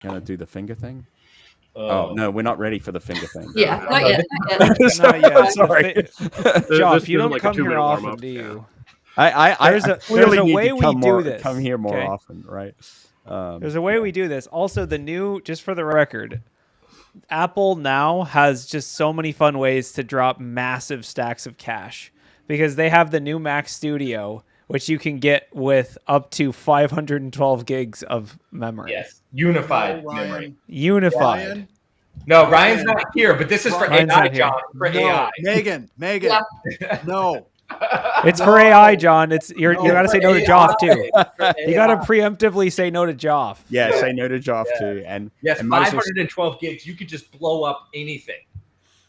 gonna do the finger thing? Oh no, we're not ready for the finger thing. Yeah, not yet. Not yet. Sorry, Joff, you don't come here often, do you? I There's a need way to we come do this. Come here more okay? often, right? There's a way we do this. Also, the new, just for the record, Apple now has just so many fun ways to drop massive stacks of cash because they have the new Mac Studio, which you can get with up to 512 gigs of memory. Yes, unified memory. Unified. Ryan? No, Ryan's not here, but this is for Ryan's AI, not here. John. For AI. Megan, no. It's for AI, John. It's you got to say no to Joff too. You got to AI. preemptively say no to Joff. Yeah, say no to Joff too, and Yes, and might as well- 512 gigs. You could just blow up anything.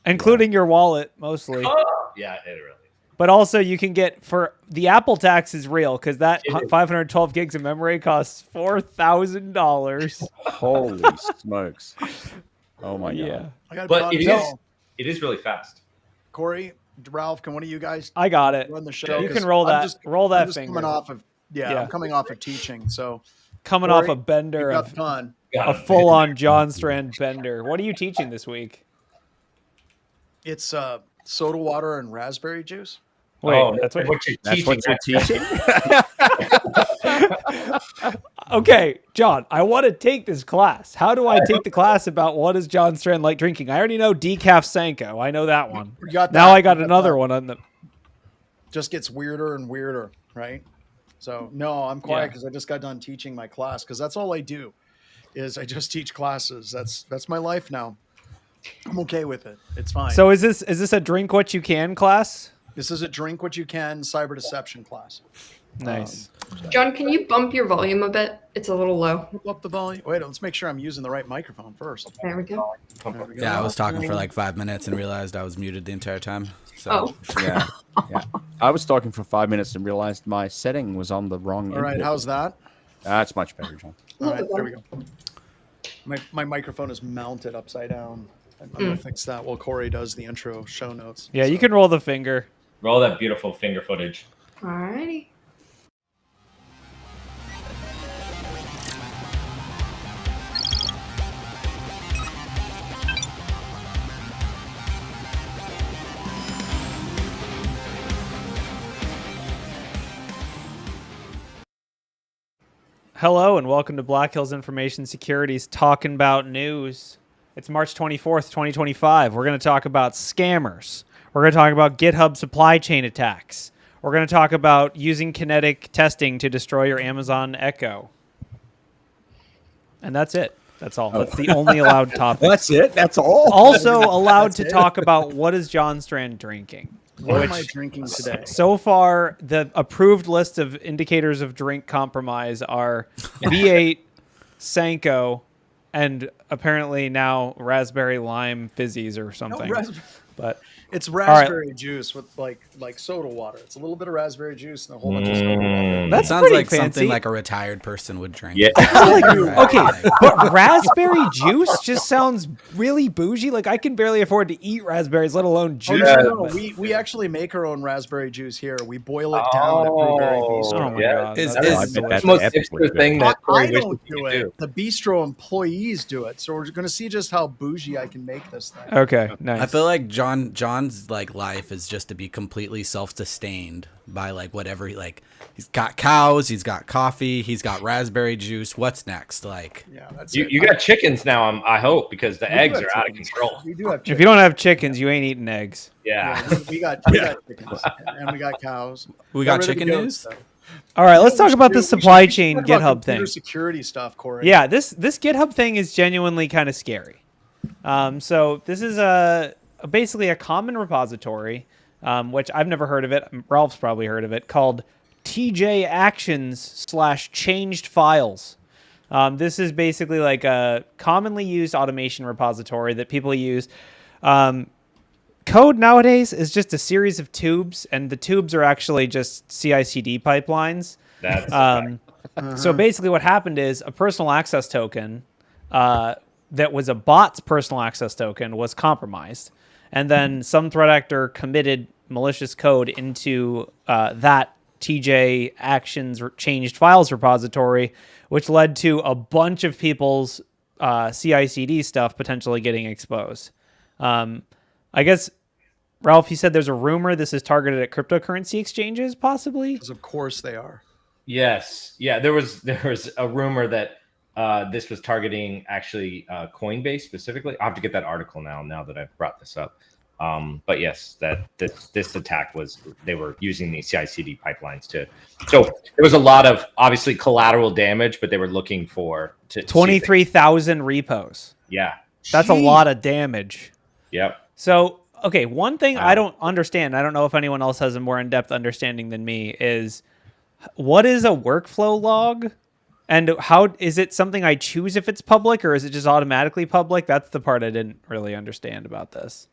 Including your wallet, mostly. Oh, yeah, it really is. But also, you can get for the Apple tax is real because that 512 gigs of memory costs $4,000. Holy smokes! Oh my god! I got But it is really fast. Corey, Ralph, can one of you guys I got it. run the show? You 'Cause can roll I'm that. Roll that I'm just finger. coming off of Yeah. I'm coming off of teaching, so Coming Corey, off a bender you got of fun. a full-on John Strand bender. What are you teaching this week? It's soda water and raspberry juice. Wait, that's what. That's what you're teaching. Okay, John, I want to take this class. How do I take the class about what is John Strand like drinking? I already know decaf Sanko. I know that one. You got Now that. I got You another that. one on the. Just gets weirder and weirder, right? So no, I'm quiet Yeah. because I just got done teaching my class because that's all I do, is I just teach classes. That's my life now. I'm okay with it. It's fine. So is this a drink what you can class? This is a drink what you can cyber deception class. Nice. John, can you bump your volume a bit? It's a little low. Up the volume. Wait, let's make sure I'm using the right microphone first. There we go. There we go. Yeah, I was talking for like 5 minutes and realized I was muted the entire time. So. Oh. Yeah. I was talking for 5 minutes and realized my setting was on the wrong. All right, input. how's that? That's much better, John. All right, there we go. My microphone is mounted upside down. I'm gonna fix that while Corey does the intro show notes. Yeah, you can roll the finger. Roll that beautiful finger footage. Alrighty. Hello and welcome to Black Hills Information Security's Talkin Bout News. It's March 24th, 2025. We're going to talk about scammers. We're going to talk about GitHub supply chain attacks. We're going to talk about using kinetic testing to destroy your Amazon Echo. And that's it. That's all. That's the only allowed topic. That's it. That's all. Also allowed to talk about what is John Strand drinking. What am I drinking today? So far, the approved list of indicators of drink compromise are V8, Sanko, and apparently now raspberry lime fizzies or something. But it's raspberry juice with like soda water. It's a little bit of raspberry juice and a whole bunch of soda water. That That's sounds pretty like fancy. something like a retired person would drink. Yeah. Okay, but raspberry juice just sounds really bougie. Like I can barely afford to eat raspberries, let alone Oh, juice. no, we actually make our own raspberry juice here. We boil it down at Blueberry Bistro. Oh my Yeah. god, Is- that is- sounds I bet delicious. that's the most epically hipster thing good. that Corey I wishes don't he do could it. do. The bistro employees do it. So we're going to see just how bougie I can make this thing. Okay, nice. I feel like John's like life is just to be completely self-sustained by like whatever he's got cows, he's got coffee, he's got raspberry juice. What's next? Like Yeah, that's You, it. you got chickens now, I hope, because the We do eggs have are out of chickens. control. We do have if chickens. you don't have chickens, you ain't eating eggs. Yeah. Yeah, we got chickens and we got cows. we got rid of the chicken goats, news? though. All right, let's We talk should about do- the we should- supply we should chain talk about GitHub computer thing. security stuff, Corey. Yeah, this GitHub thing is genuinely kind of scary. So this is basically a common repository, which I've never heard of it. Ralph's probably heard of it, called TJ Actions/changed files. This is basically like a commonly used automation repository that people use. Code nowadays is just a series of tubes, and the tubes are actually just CI/CD pipelines. That's So basically what happened is a personal access token that was a bot's personal access token was compromised. And then some threat actor committed malicious code into that TJ Actions changed files repository, which led to a bunch of people's CI/CD stuff potentially getting exposed. I guess, Ralph, you said there's a rumor this is targeted at cryptocurrency exchanges, possibly? Because of course they are. Yes. Yeah. There was a rumor that this was targeting actually Coinbase specifically. I have to get that article now that I've brought this up. But yes, that this attack was, they were using the CI/CD pipelines to. So there was a lot of obviously collateral damage, but they were looking for 23,000 repos. Yeah. That's a lot of damage. Yep. So, okay, one thing I don't understand, I don't know if anyone else has a more in-depth understanding than me, is what is a workflow log? And how is it something I choose if it's public, or is it just automatically public? That's the part I didn't really understand about this.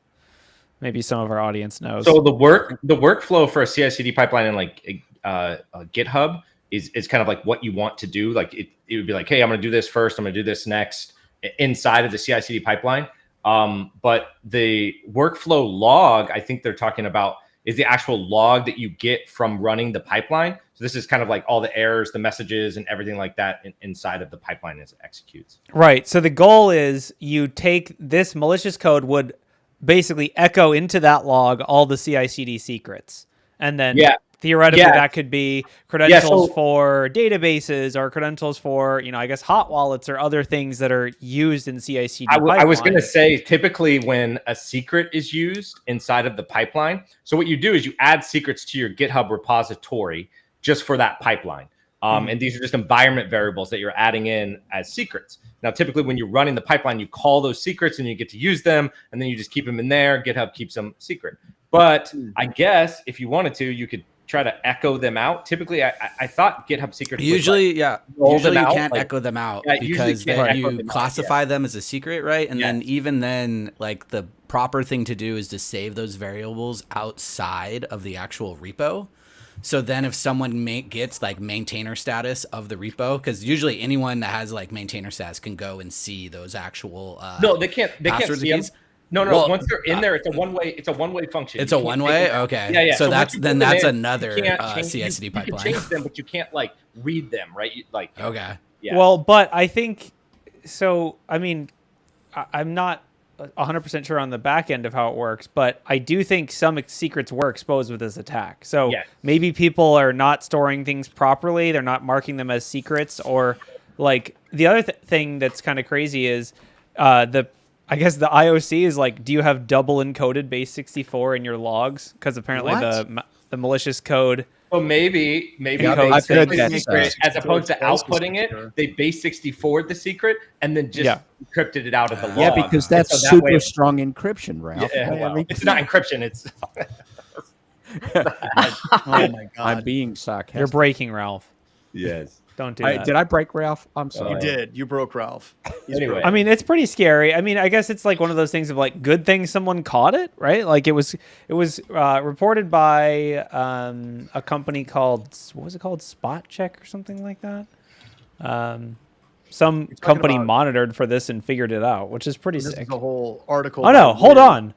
Maybe some of our audience knows. So the workflow for a CI/CD pipeline in like GitHub is kind of like what you want to do. Like it would be like, hey, I'm going to do this first. I'm going to do this next inside of the CI/CD pipeline. But the workflow log, I think they're talking about, is the actual log that you get from running the pipeline. So this is kind of like all the errors, the messages, and everything like that inside of the pipeline as it executes. Right. So the goal is you take this malicious code would basically echo into that log all the CI/CD secrets. And then theoretically that could be credentials for databases or credentials for, I guess hot wallets or other things that are used in CI/CD pipeline. I was going to say, typically when a secret is used inside of the pipeline, so what you do is you add secrets to your GitHub repository just for that pipeline. And these are just environment variables that you're adding in as secrets. Now, typically when you're running the pipeline, you call those secrets and you get to use them, and then you just keep them in there. GitHub keeps them secret. But I guess if you wanted to, you could try to echo them out. Typically, I thought GitHub secrets usually you can't echo them out because then you classify them as a secret, right? And then even then, like the proper thing to do is to save those variables outside of the actual repo. So then if someone gets like maintainer status of the repo, because usually anyone that has like maintainer status can go and see those actual no, they can't see them. No. Well, once they're in there, it's a one-way function. It's a one-way? Okay. Yeah. So that's another CI/CD pipeline. You can change them, but you can't like read them, right? Okay. Yeah. Well, but I think so. I mean, I'm not 100% sure on the back end of how it works, but I do think some secrets were exposed with this attack. So maybe people are not storing things properly. They're not marking them as secrets, or like the other thing that's kind of crazy is I guess the IOC is like, do you have double encoded base 64 in your logs? Because apparently the malicious code. So maybe I've heard that, as opposed to outputting it, they base 64'd the secret and then just encrypted it out of the log. Yeah, because that's so super strong encryption, Ralph. It's not encryption. It's Oh my God. I'm being sarcastic. You're breaking, Ralph. yes. Don't do that. Did I break Ralph? I'm sorry. You did. You broke Ralph. Anyway, I mean, it's pretty scary. I mean, I guess it's like one of those things of like, good thing someone caught it, right? Like it was reported by a company called, what was it called? Spot Check or something like that. Some company monitored for this and figured it out, which is pretty sick. The whole article. Oh no, hold on.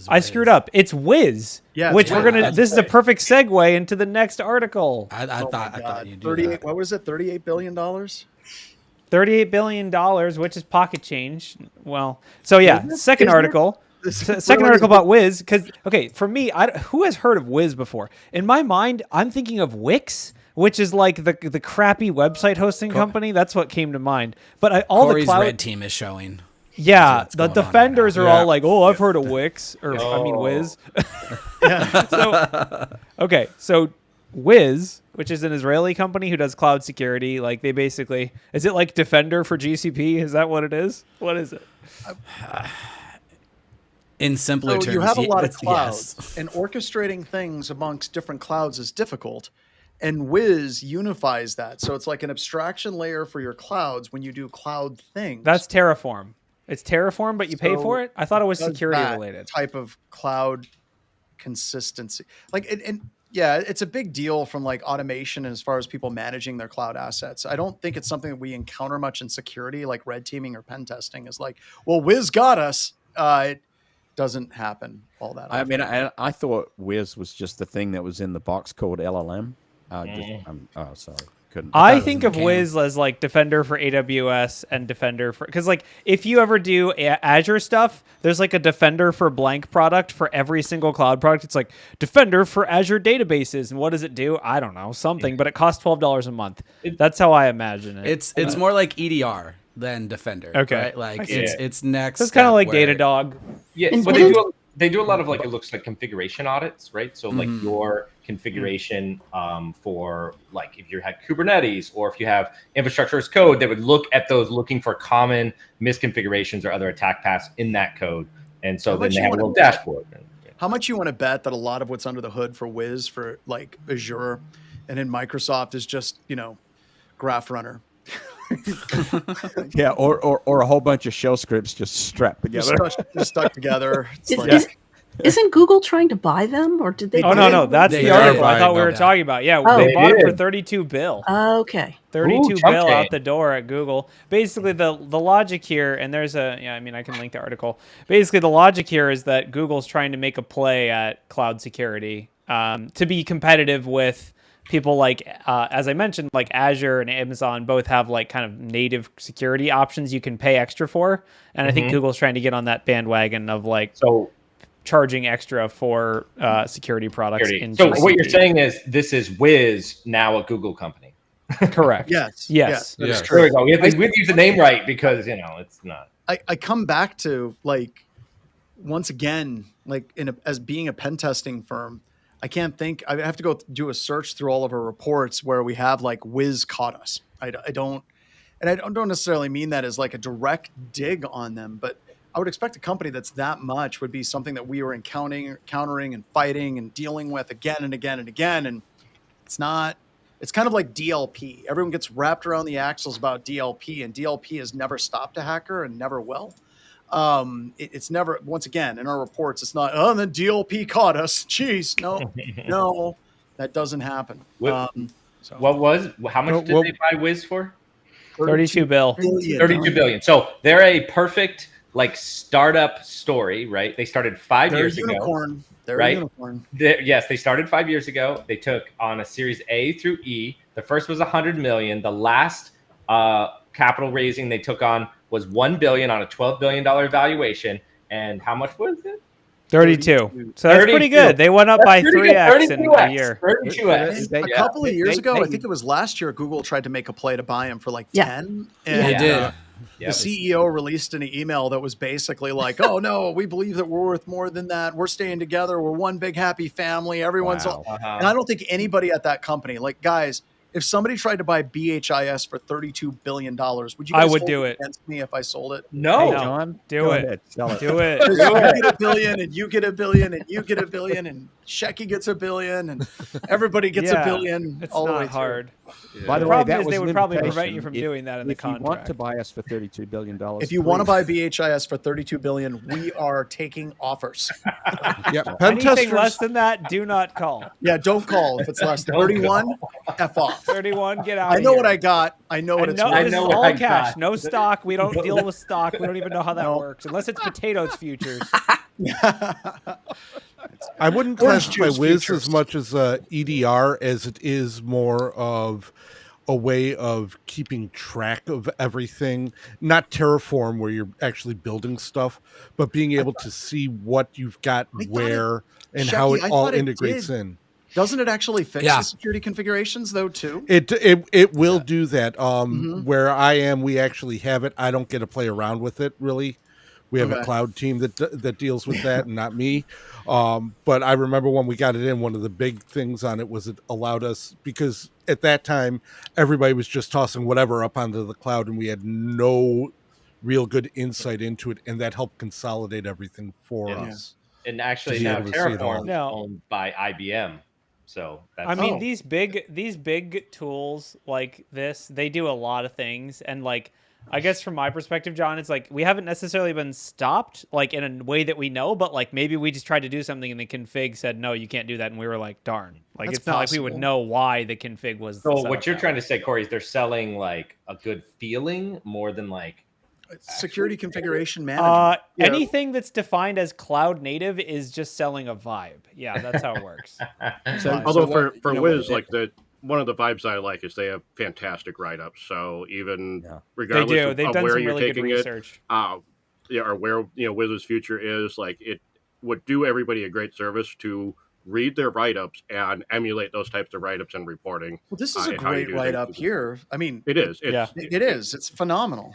I screwed up. It's Wiz. Yeah, which we're gonna. This is a perfect segue into the next article. I thought you'd do 38. that. What was it? $38 billion. $38 billion, which is pocket change. Well, so yeah, second article. Second article about Wiz, because for me, who has heard of Wiz before? In my mind, I'm thinking of Wix, which is like the crappy website hosting company. That's what came to mind. But Corey's red team is showing. Yeah, the defenders are all like, "Oh, I've heard of Wix," or I mean Wiz. So Wiz, which is an Israeli company who does cloud security, like they basically, is it like Defender for GCP? Is that what it is? What is it? In simpler terms, you have a lot of clouds, and orchestrating things amongst different clouds is difficult. And Wiz unifies that, so it's like an abstraction layer for your clouds when you do cloud things. That's Terraform. It's Terraform, but you pay for it? I thought it was security related. Type of cloud consistency. Like, yeah, it's a big deal from like automation as far as people managing their cloud assets. I don't think it's something that we encounter much in security, like red teaming or pen testing is like, well, Wiz got us. It doesn't happen all that often. I mean, I thought Wiz was just the thing that was in the box called LLM. Sorry. couldn't. I think of can. Wiz as like Defender for AWS and Defender for, because like if you ever do Azure stuff, there's like a Defender for blank product for every single cloud product. It's like Defender for Azure databases, and what does it do? I don't know, something, but it costs $12 a month. That's how I imagine it. It's more like EDR than Defender. Okay. Right? Like I see it's next. So it's kind of like where- Datadog. Yeah, And but what they do a lot of like, it looks like configuration audits, right? So like your configuration for like if you had Kubernetes or if you have infrastructure as code, they would look at those looking for common misconfigurations or other attack paths in that code. And so then they have a little dashboard. How much you want to bet that a lot of what's under the hood for Wiz, for like Azure and in Microsoft is just, Graph Runner. Yeah, or a whole bunch of shell scripts just strapped together. Just stuck together. It's Is- like- is- Isn't Google trying to buy them, or did they? Oh, buy no, them? that's They the are article I buying thought we them. were talking about. Yeah, Oh. they They bought it for did. 32 bill. Okay. 32 Ooh, chunk bill out change. the door at Google. Basically, the logic here, and there's I can link the article. Basically, the logic here is that Google's trying to make a play at cloud security to be competitive with people like, as I mentioned, like Azure and Amazon both have like kind of native security options you can pay extra for. And I think Google's trying to get on that bandwagon of like charging extra for security products. So what you're saying is this is Wiz, now a Google company. Correct. Yes. Yes. That is Yes. true. There we go. We have to use the name right because, it's not. I come back to like, once again, like as being a pen testing firm, I can't think. I have to go do a search through all of our reports where we have like Wiz caught us. I don't necessarily mean that as like a direct dig on them, but I would expect a company that's that much would be something that we were encountering and fighting and dealing with again and again and again. And it's not. It's kind of like DLP. Everyone gets wrapped around the axles about DLP, and DLP has never stopped a hacker and never will. It's never, once again, in our reports, it's not, oh, the DLP caught us. Jeez, no, that doesn't happen. How much did they buy Wiz for? 32 bill. 32 billion. So they're a perfect like startup story, right? They started 5 years ago. They're right? a unicorn. Yes, they started 5 years ago. They took on a Series A through E. The first was 100 million. The last capital raising they took on was 1 billion on a $12 billion valuation. And how much was it? 32. So that's pretty good. They went up by 3x in a year. 32x. A couple of years ago, I think it was last year, Google tried to make a play to buy him for like 10. And They did. the CEO released an email that was basically like, oh, no, we believe that we're worth more than that. We're staying together. We're one big happy family. Everyone's all. And I don't think anybody at that company, like, guys, if somebody tried to buy BHIS for $32 billion, would you guys would hold do it against me if I sold it? No. Hey, John, do it. Do it. You get $1 billion, and you get $1 billion, and you get $1 billion, and Shecky gets $1 billion, and everybody gets $1 billion. It's all the not way hard. By the The way, problem that is was they an would probably prevent invitation. you from doing that in the If you want contract. to buy us for $32 billion, If you want to buy BHIS for $32 billion, we are taking offers. Yeah, pen Anything testers. less than that, do not call. Yeah, don't call if it's less than 31. F off. 31, get out. I know what I got. I know what it's No, worth. this is know what all I cash, got. no stock. We don't deal with stock. We don't even know how that No. works, unless it's potatoes futures. I wouldn't Orange classify juice Wiz futures. as much as EDR as it is more of a way of keeping track of everything. Not Terraform, where you're actually building stuff, but being able to see what you've got I thought where and Shecky, how I it all thought it integrates did. in. Doesn't it actually fix Yeah. the security configurations though too? It will do that. Where I am, we actually have it. I don't get to play around with it really. We have a Okay. cloud team that deals with that, and not me. But I remember when we got it in, one of the big things on it was it allowed us, because at that time everybody was just tossing whatever up onto the cloud, and we had no real good insight into it, and that helped consolidate everything for us. And actually To be now able to see it all. Terraform is No. owned by IBM. So that's I mean, these big tools like this, they do a lot of things, and like, I guess from my perspective, John, it's like we haven't necessarily been stopped like in a way that we know, but like maybe we just tried to do something and the config said no, you can't do that, and we were like, darn. Like That's it's not like we would possible. know why the config was. So set what up you're that trying way. to say, Corey, is they're selling like a good feeling more than like Security configuration management. Anything that's defined as cloud native is just selling a vibe. Yeah, that's how it works. So Although what- for you know, Wiz, what- like one of the vibes I like is they have fantastic write-ups. So even They regardless do. of, They've of done where some you're really good taking it, research. or where Wiz's future is, like it would do everybody a great service to read their write-ups and emulate those types of write-ups and reporting. Well, this is a and how you great do write things. up here. I mean, It is. it is. It's phenomenal.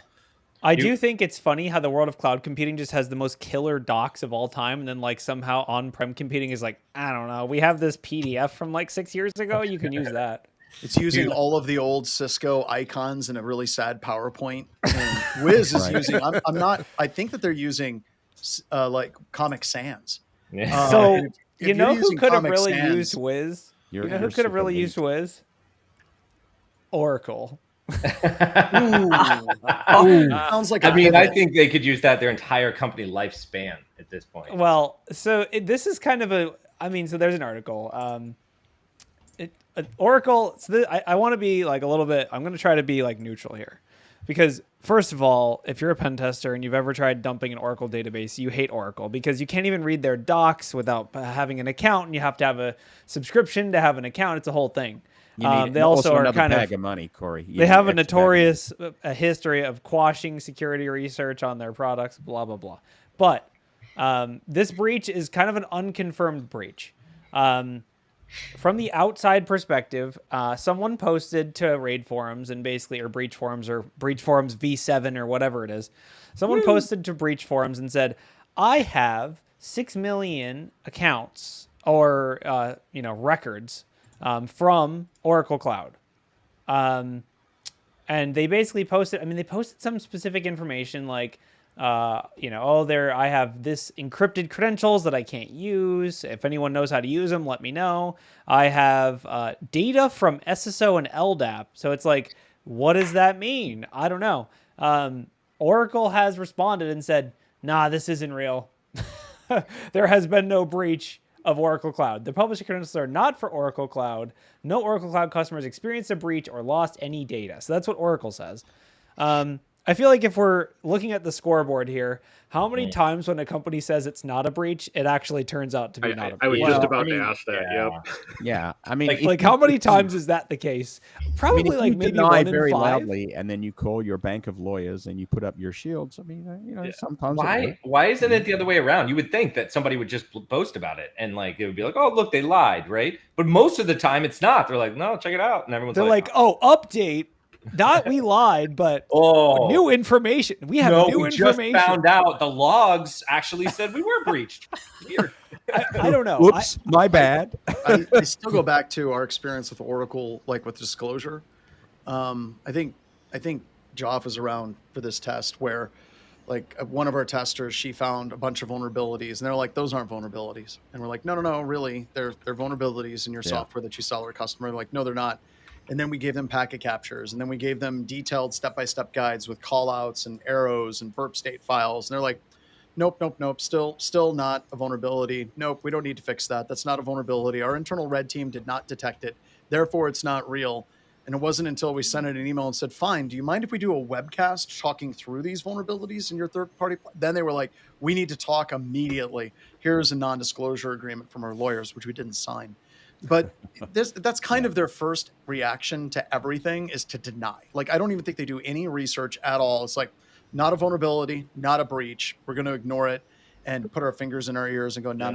I do think it's funny how the world of cloud computing just has the most killer docs of all time, and then like somehow on-prem computing is like, I don't know, we have this PDF from like 6 years ago. You can use that. It's using all of the old Cisco icons in a really sad PowerPoint. And Wiz is using. I'm not. I think that they're using like Comic Sans. So if you know you're who using could have Comic really Sans- used Wiz? You know who you're could have super really late. used Wiz? Oracle. Sounds like. I mean, I think they could use that their entire company lifespan at this point. Well, so this is kind of a. I mean, so there's an article. Oracle. So I want to be like a little bit. I'm going to try to be like neutral here, because first of all, if you're a pen tester and you've ever tried dumping an Oracle database, you hate Oracle because you can't even read their docs without having an account, and you have to have a subscription to have an account. It's a whole thing. They also are kind of money, Corey. They have a notorious history of quashing security research on their products, blah, blah, blah. But this breach is kind of an unconfirmed breach. From the outside perspective, someone posted to raid forums and basically, or breach forums V7 or whatever it is. Someone posted to breach forums and said, I have 6 million accounts or, records from Oracle Cloud. And they basically posted, they posted some specific information like, I have this encrypted credentials that I can't use. If anyone knows how to use them, let me know. I have data from SSO and LDAP. So it's like, what does that mean? I don't know. Oracle has responded and said, nah, this isn't real. There has been no breach of Oracle Cloud. The publisher credentials are not for Oracle Cloud. No Oracle Cloud customers experienced a breach or lost any data. So that's what Oracle says. I feel like if we're looking at the scoreboard here, how many times when a company says it's not a breach, it actually turns out to be not a breach? I was just about to ask that. Yep. Yeah, I mean, like how many times is that the case? Probably if like you maybe deny 1 in very 5. loudly, and then you call your bank of lawyers and you put up your shields. Sometimes. Why isn't it the other way around? You would think that somebody would just boast about it and like it would be like, oh look, they lied, right? But most of the time it's not. They're like, no, check it out, and everyone's like, oh, update. Not we lied, but new information. We have new information. Just found out the logs actually said we were breached. Weird. I don't know. Whoops, my bad. I still go back to our experience with Oracle, like with disclosure. I think Joff was around for this test where, like, one of our testers, she found a bunch of vulnerabilities, and they're like, "Those aren't vulnerabilities," and we're like, "No, really, they're vulnerabilities in your software that you sell to a customer." They're like, "No, they're not." And then we gave them packet captures, and then we gave them detailed step-by-step guides with callouts and arrows and burp state files. And they're like, nope. Still not a vulnerability. Nope, we don't need to fix that. That's not a vulnerability. Our internal red team did not detect it. Therefore, it's not real. And it wasn't until we sent it an email and said, fine, do you mind if we do a webcast talking through these vulnerabilities in your third-party? Then they were like, we need to talk immediately. Here's a non-disclosure agreement from our lawyers, which we didn't sign. But that's kind of their first reaction to everything is to deny. Like, I don't even think they do any research at all. It's like, not a vulnerability, not a breach. We're going to ignore it and put our fingers in our ears and go, no.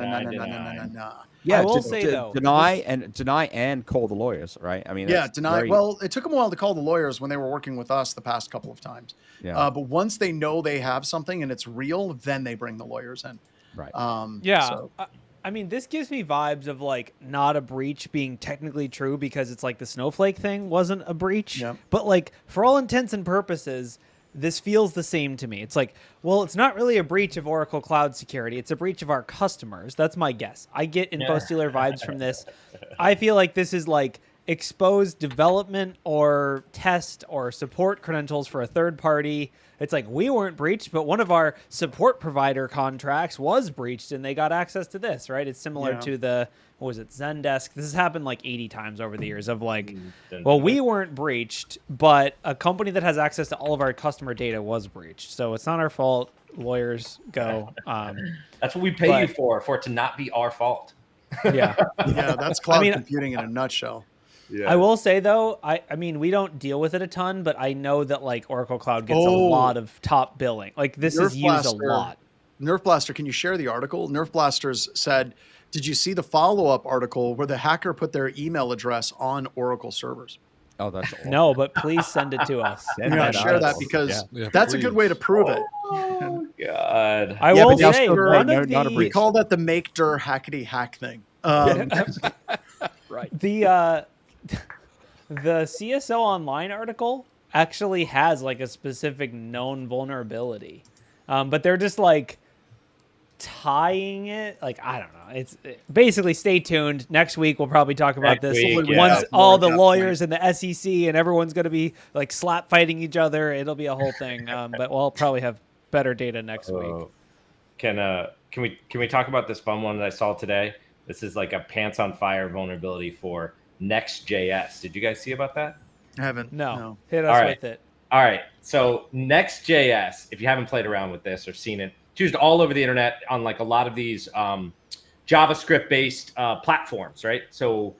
Yeah, I will say though, deny and call the lawyers, right? I mean, deny. Well, it took them a while to call the lawyers when they were working with us the past couple of times. Yeah. But once they know they have something and it's real, then they bring the lawyers in. Right. So. I mean, this gives me vibes of like not a breach being technically true because it's like the snowflake thing wasn't a breach. Yeah. But like for all intents and purposes, this feels the same to me. It's like, well, it's not really a breach of Oracle Cloud Security. It's a breach of our customers. That's my guess. I get InfoStealer vibes from this. I feel like this is like exposed development or test or support credentials for a third party. It's like we weren't breached, but one of our support provider contracts was breached and they got access to this, right? It's similar to the, what was it, Zendesk? This has happened like 80 times over the years of like, well, we weren't breached, but a company that has access to all of our customer data was breached. So it's not our fault. Lawyers go. That's what we pay you for it to not be our fault. Yeah, that's cloud computing in a nutshell. Yeah. I will say though, I mean, we don't deal with it a ton, but I know that like Oracle Cloud gets a lot of top billing. Like this is used a lot. Nerf Blaster, can you share the article? Nerf Blasters said, did you see the follow-up article where the hacker put their email address on Oracle servers? Oh, that's awful. No, but please send it to us. Send Yeah, that share out. that because Yeah, that's a good way to prove it. Oh God. I Yeah, will but say Jasper, one no, of not a the We call that the make dir hackety hack thing. Right. the CSO Online article actually has like a specific known vulnerability, but they're just like tying it. Like I don't know. It's basically stay tuned. Next week we'll probably talk about Next this week, yeah. once More all at the that lawyers and the SEC and everyone's going to be like slap fighting each other. It'll be a whole thing. But we'll probably have better data next week. Can we talk about this fun one that I saw today? This is like a pants on fire vulnerability for Next.js. Did you guys see about that? I haven't. No. Hit us All right. with it. All right. So Next.js, if you haven't played around with this or seen it, it's used all over the internet on like a lot of these JavaScript-based platforms, right? So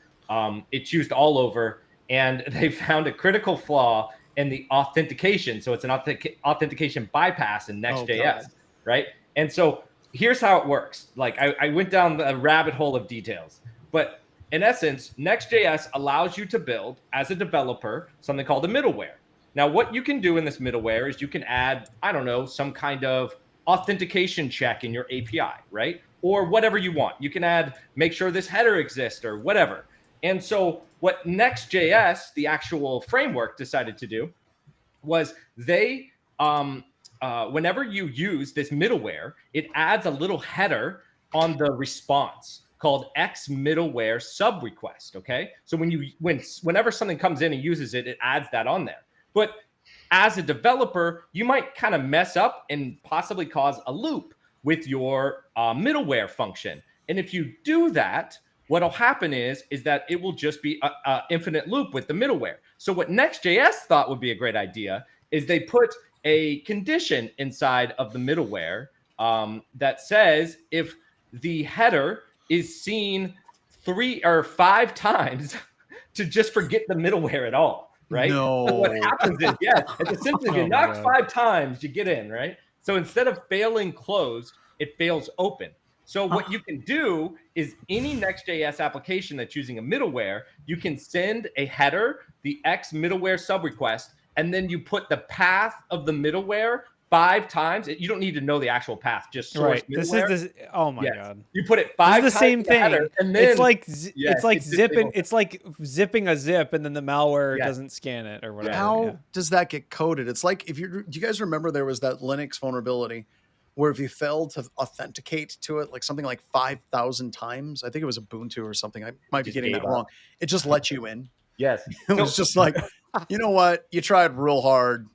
it's used all over, and they found a critical flaw in the authentication. So it's an authentication bypass in Next.js, right? And so here's how it works. Like I went down the rabbit hole of details, but in essence, Next.js allows you to build as a developer something called a middleware. Now, what you can do in this middleware is you can add, I don't know, some kind of authentication check in your API, right? Or whatever you want. You can add, make sure this header exists or whatever. And so what Next.js, the actual framework, decided to do was they, whenever you use this middleware, it adds a little header on the response called X middleware sub request. Okay. So whenever something comes in and uses it, it adds that on there. But as a developer, you might kind of mess up and possibly cause a loop with your middleware function. And if you do that, what'll happen is that it will just be an infinite loop with the middleware. So what Next.js thought would be a great idea is they put a condition inside of the middleware that says if the header is seen 3 or 5 times to just forget the middleware at all. Right. No. So what happens is, it's essentially if you knock 5 times, you get in, right? So instead of failing closed, it fails open. So what you can do is any Next.js application that's using a middleware, you can send a header, the X middleware sub request, and then you put the path of the middleware 5 times. You don't need to know the actual path, just source middleware. This is oh my God. You put it 5 times. It's the same thing. Header, and then it's like zipping a zip and then the malware doesn't scan it or whatever. How does that get coded? It's like do you guys remember there was that Linux vulnerability where if you failed to authenticate to it, like something like 5,000 times, I think it was Ubuntu or something. I might be getting that wrong. It just let you in. Yes. It was just like, you know what? You tried real hard.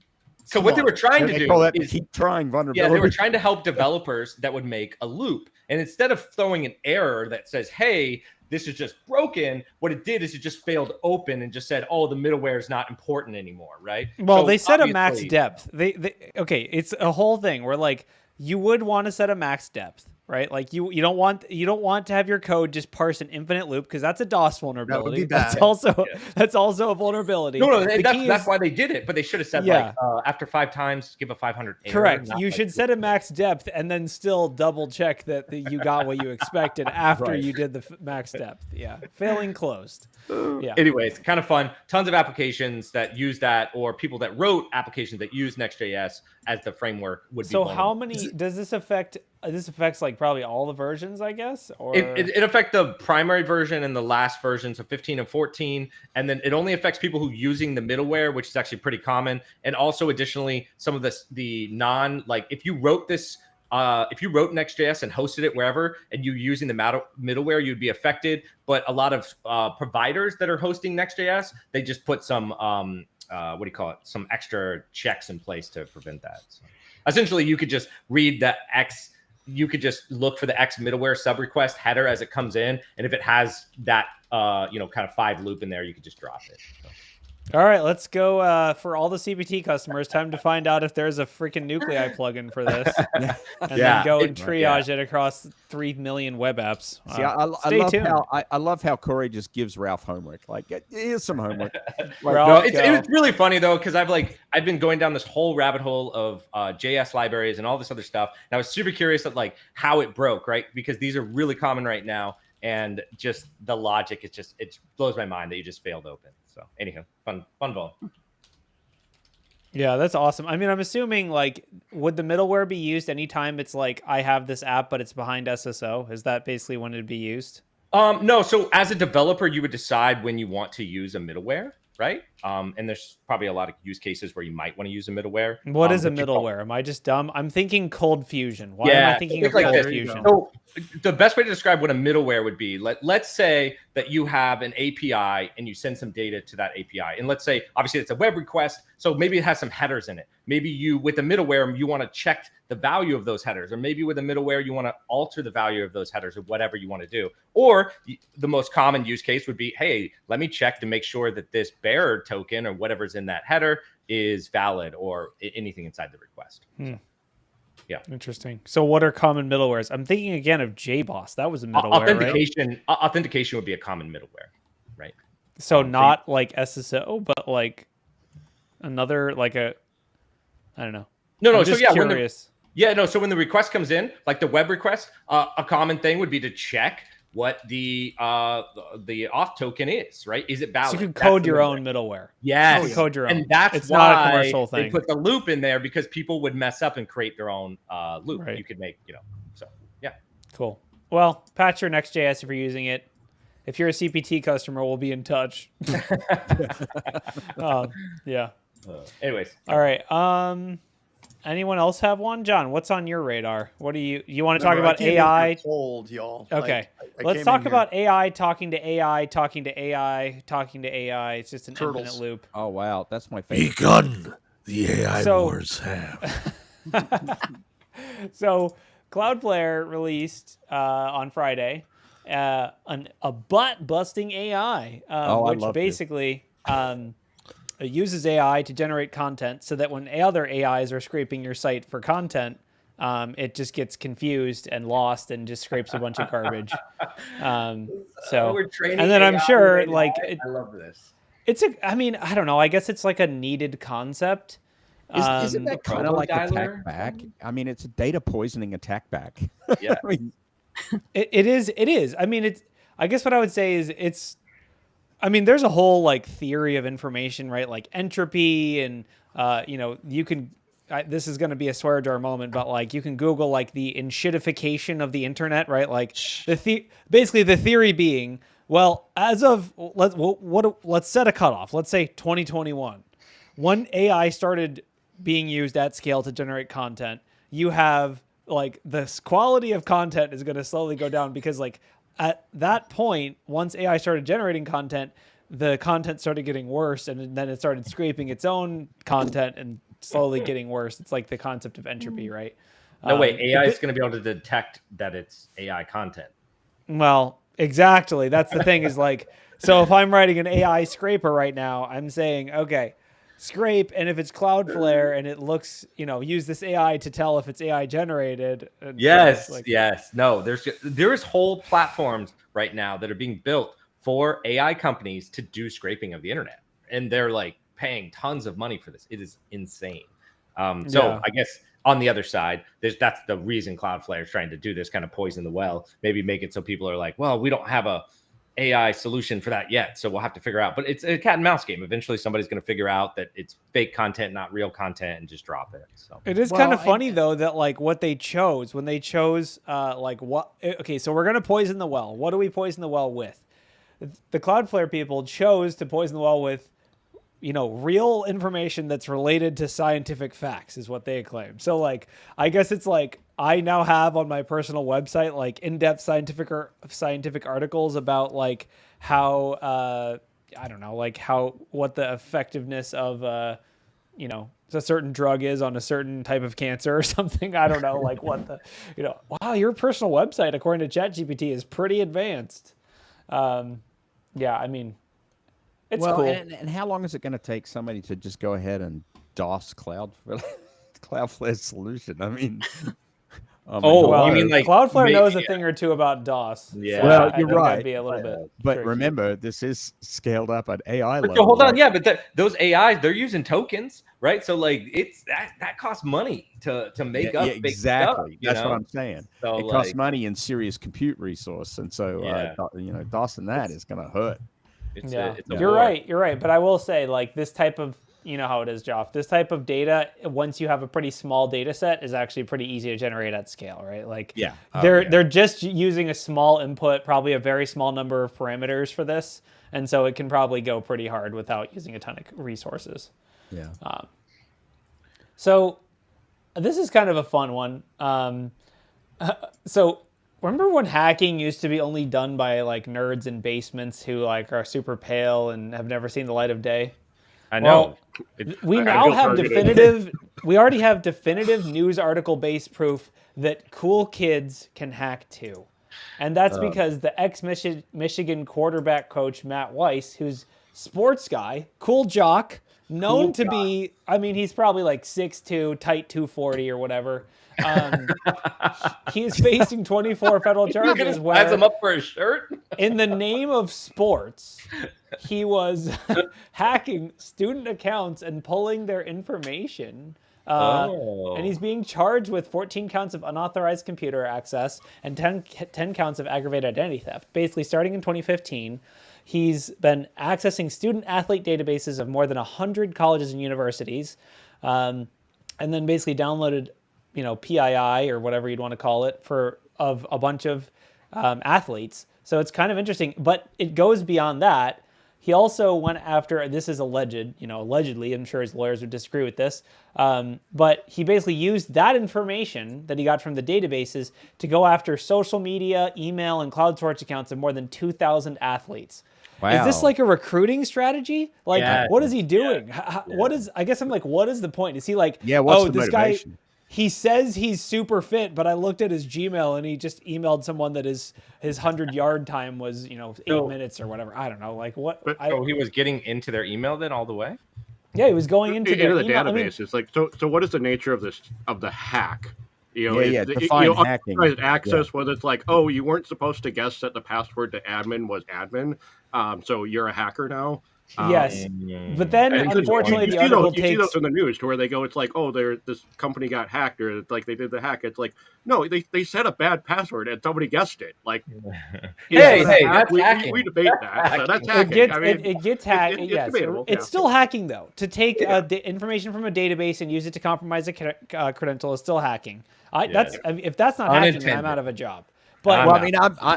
So what they were trying to do is keep trying vulnerability. Yeah, they were trying to help developers that would make a loop. And instead of throwing an error that says, hey, this is just broken, what it did is it just failed open and just said, oh, the middleware is not important anymore, right? Well, so they set a max depth. Okay, it's a whole thing where like you would want to set a max depth, right? Like you don't want to have your code just parse an infinite loop because that's a DOS vulnerability. That would be bad. That's also a vulnerability. No, that's why they did it. But they should have said like after 5 times, give a 500 error. Correct. You should set a max depth and then still double check that you got what you expected after you did the max depth. Yeah, failing closed. Yeah. Anyways, kind of fun. Tons of applications that use that, or people that wrote applications that use Next.js as the framework would be. So how many does this affect? This affects like probably all the versions, I guess. Or it affects the primary version and the last version, so 15 and 14, and then it only affects people who are using the middleware, which is actually pretty common. And also, additionally, some of the non like if you wrote this. If you wrote Next.js and hosted it wherever, and you're using the middleware, you'd be affected. But a lot of providers that are hosting Next.js, they just put some some extra checks in place to prevent that. So essentially, you could just read the X. You could just look for the X middleware sub request header as it comes in, and if it has that kind of 5 loop in there, you could just drop it. So. All right, let's go for all the CBT customers. Time to find out if there's a freaking nuclei plugin for this, and then go and triage it across 3 million web apps. See, I Stay love tuned. how I love how Corey just gives Ralph homework. Like, here's some homework. Ralph, it's really funny though, because I've been going down this whole rabbit hole of JS libraries and all this other stuff. And I was super curious at like how it broke, right? Because these are really common right now, and just the logic it blows my mind that you just failed open. So anyhow, fun vol. Yeah, that's awesome. I mean, I'm assuming like, would the middleware be used anytime it's like I have this app, but it's behind SSO? Is that basically when it'd be used? No. So as a developer, you would decide when you want to use a middleware, right? And there's probably a lot of use cases where you might want to use a middleware. What is a middleware? Am I just dumb? I'm thinking Cold Fusion. Why am I thinking of Cold Fusion? So the best way to describe what a middleware would be, let's say that you have an API and you send some data to that API. And let's say, obviously it's a web request, so maybe it has some headers in it. Maybe you, with the middleware, you want to check the value of those headers, or maybe with a middleware, you want to alter the value of those headers, or whatever you want to do. Or the most common use case would be, hey, let me check to make sure that this bearer token or whatever's in that header is valid, or anything inside the request. So, yeah. Interesting. So what are common middlewares? I'm thinking again of JBoss. That was a middleware, Authentication would be a common middleware, right? So not like SSO, but like another, like a, I don't know. No. I'm just curious. So when the request comes in, like the web request, a common thing would be to check what the auth token is, right? Is it valid? So you can code your own middleware. Yes. You can code your own. And that's it's why not a commercial thing. they put the loop in there, because people would mess up and create their own loop. Right. You could make, so yeah. Cool. Well, patch your Next.js if you're using it. If you're a CPT customer, we'll be in touch. Yeah. Anyways. All right. Anyone else have one? John, what's on your radar? What do you want to talk about? AI? Cold, y'all. Okay. Let's talk about AI talking to AI, talking to AI, talking to AI. It's just an infinite loop. Oh, wow. That's my favorite. Begun the AI wars have. So Cloudflare released on Friday a butt-busting AI, which basically it uses AI to generate content so that when other AIs are scraping your site for content, it just gets confused and lost and just scrapes a bunch of garbage. We're training and then I'm sure AI. like I love this. I mean, I don't know. I guess it's like a needed concept. Isn't that kind of like attack back? I mean, it's a data poisoning attack back. Yeah. I mean, it is. I mean, I guess what I would say is I mean, there's a whole like theory of information, right? Like entropy and, you can, this is going to be a swear jar moment, but like you can Google like the enshittification of the internet, right? Like basically the theory being, well, as of, let's set a cutoff. Let's say 2021, when AI started being used at scale to generate content, you have like this quality of content is going to slowly go down because like, at that point, once AI started generating content, the content started getting worse, and then it started scraping its own content and slowly getting worse. It's like the concept of entropy, right? No way, AI is going to be able to detect that it's AI content. Well, exactly. That's the thing is like, so if I'm writing an AI scraper right now, I'm saying, okay, scrape, and if it's Cloudflare and it looks, use this AI to tell if it's AI generated. Yes. No, there's whole platforms right now that are being built for AI companies to do scraping of the internet, and they're like paying tons of money for this. It is insane. I guess on the other side, that's the reason Cloudflare is trying to do this, kind of poison the well, maybe make it so people are like, well, we don't have a AI solution for that yet, so we'll have to figure out. But it's a cat and mouse game. Eventually somebody's going to figure out that it's fake content, not real content, and just drop it. So it is kind of funny though that like what they chose when they chose okay, so we're going to poison the well. What do we poison the well with? The Cloudflare people chose to poison the well with real information that's related to scientific facts is what they claim. So like, I guess it's like, I now have on my personal website, like in-depth scientific articles about like how, I don't know, like what the effectiveness of, a certain drug is on a certain type of cancer or something. I don't know, like what the, wow, your personal website, according to ChatGPT, is pretty advanced. Yeah, I mean, It's well, cool. and how long is it going to take somebody to just go ahead and DOS Cloudflare's solution? I mean, Well, you mean like Cloudflare maybe, knows a thing or two about DOS. Yeah. So Well, I you're think right. that'd be a little bit. But tricky. remember, this is scaled up at AI But level. so hold on, right? yeah, but those AIs, they're using tokens, right? So like it's that costs money to make up big exactly. stuff, That's what I'm saying. So it costs money and serious compute resource, and so DOSing that is going to hurt. It's You're right. You're right. But I will say, like, this type of, you know how it is, Joff. This type of data, once you have a pretty small data set, is actually pretty easy to generate at scale, right? Like, they're just using a small input, probably a very small number of parameters for this, and so it can probably go pretty hard without using a ton of resources. Yeah. So this is kind of a fun one. So remember when hacking used to be only done by like nerds in basements who like are super pale and have never seen the light of day? I know. We now have we already have definitive news article based proof that cool kids can hack too. And that's because the ex-Michigan quarterback coach, Matt Weiss, who's sports guy, cool jock, known to be, I mean, he's probably like 6'2", tight 240 or whatever. He is facing 24 federal charges where, size him up for a shirt? in the name of sports, he was hacking student accounts and pulling their information. And he's being charged with 14 counts of unauthorized computer access and 10 counts of aggravated identity theft. Basically, starting in 2015, he's been accessing student-athlete databases of more than 100 colleges and universities, and then basically downloaded, PII or whatever you'd want to call it of a bunch of athletes. So it's kind of interesting, but it goes beyond that. He also went after, this is allegedly, I'm sure his lawyers would disagree with this, but he basically used that information that he got from the databases to go after social media, email, and cloud storage accounts of more than 2,000 athletes. Wow. Is this like a recruiting strategy? Like, what is he doing? Yeah. What is the point? Is he like, what's the motivation? Guy, he says he's super fit, but I looked at his Gmail and he just emailed someone that his 100-yard time was, 8 minutes or whatever. I don't know. Like what? So he was getting into their email then all the way? Yeah, he was going into the email. database. It's like, so what is the nature of the hack? Define hacking. Access, whether it's like, oh, you weren't supposed to guess that the password to admin was admin, so you're a hacker now. Yes, but then unfortunately the article you see those in the news to where they go, it's like, oh, this company got hacked, or it's like they did the hack. It's like, no, they set a bad password and somebody guessed it. Like, hey, that's hacking. We debate that. So that's hacking. It gets hacked. It's still hacking though. To take information from a database and use it to compromise a credential is still hacking. If that's not hacking, then I'm out of a job. But I mean,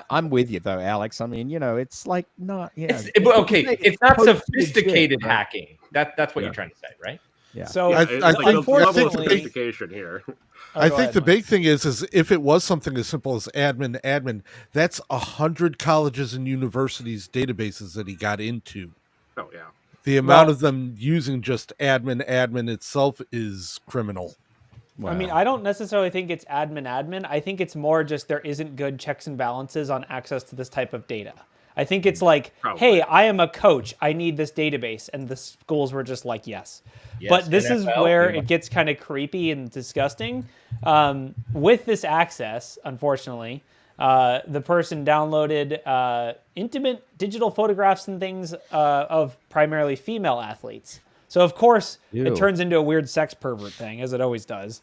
I'm with you though, Alex. I mean, it's like not. It's not sophisticated hacking. That's what you're trying to say, right? Yeah. So I think unfortunately, sophistication here. I think the big thing is if it was something as simple as admin, that's 100 colleges and universities databases that he got into. Oh yeah. The amount of them using just admin itself is criminal. Wow. I mean, I don't necessarily think it's admin. I think it's more just there isn't good checks and balances on access to this type of data. I think it's like, hey, I am a coach. I need this database. And the schools were just like, yes. But this is where it gets kind of creepy and disgusting. With this access, unfortunately, the person downloaded intimate digital photographs and things of primarily female athletes. So, of course, it turns into a weird sex pervert thing, as it always does.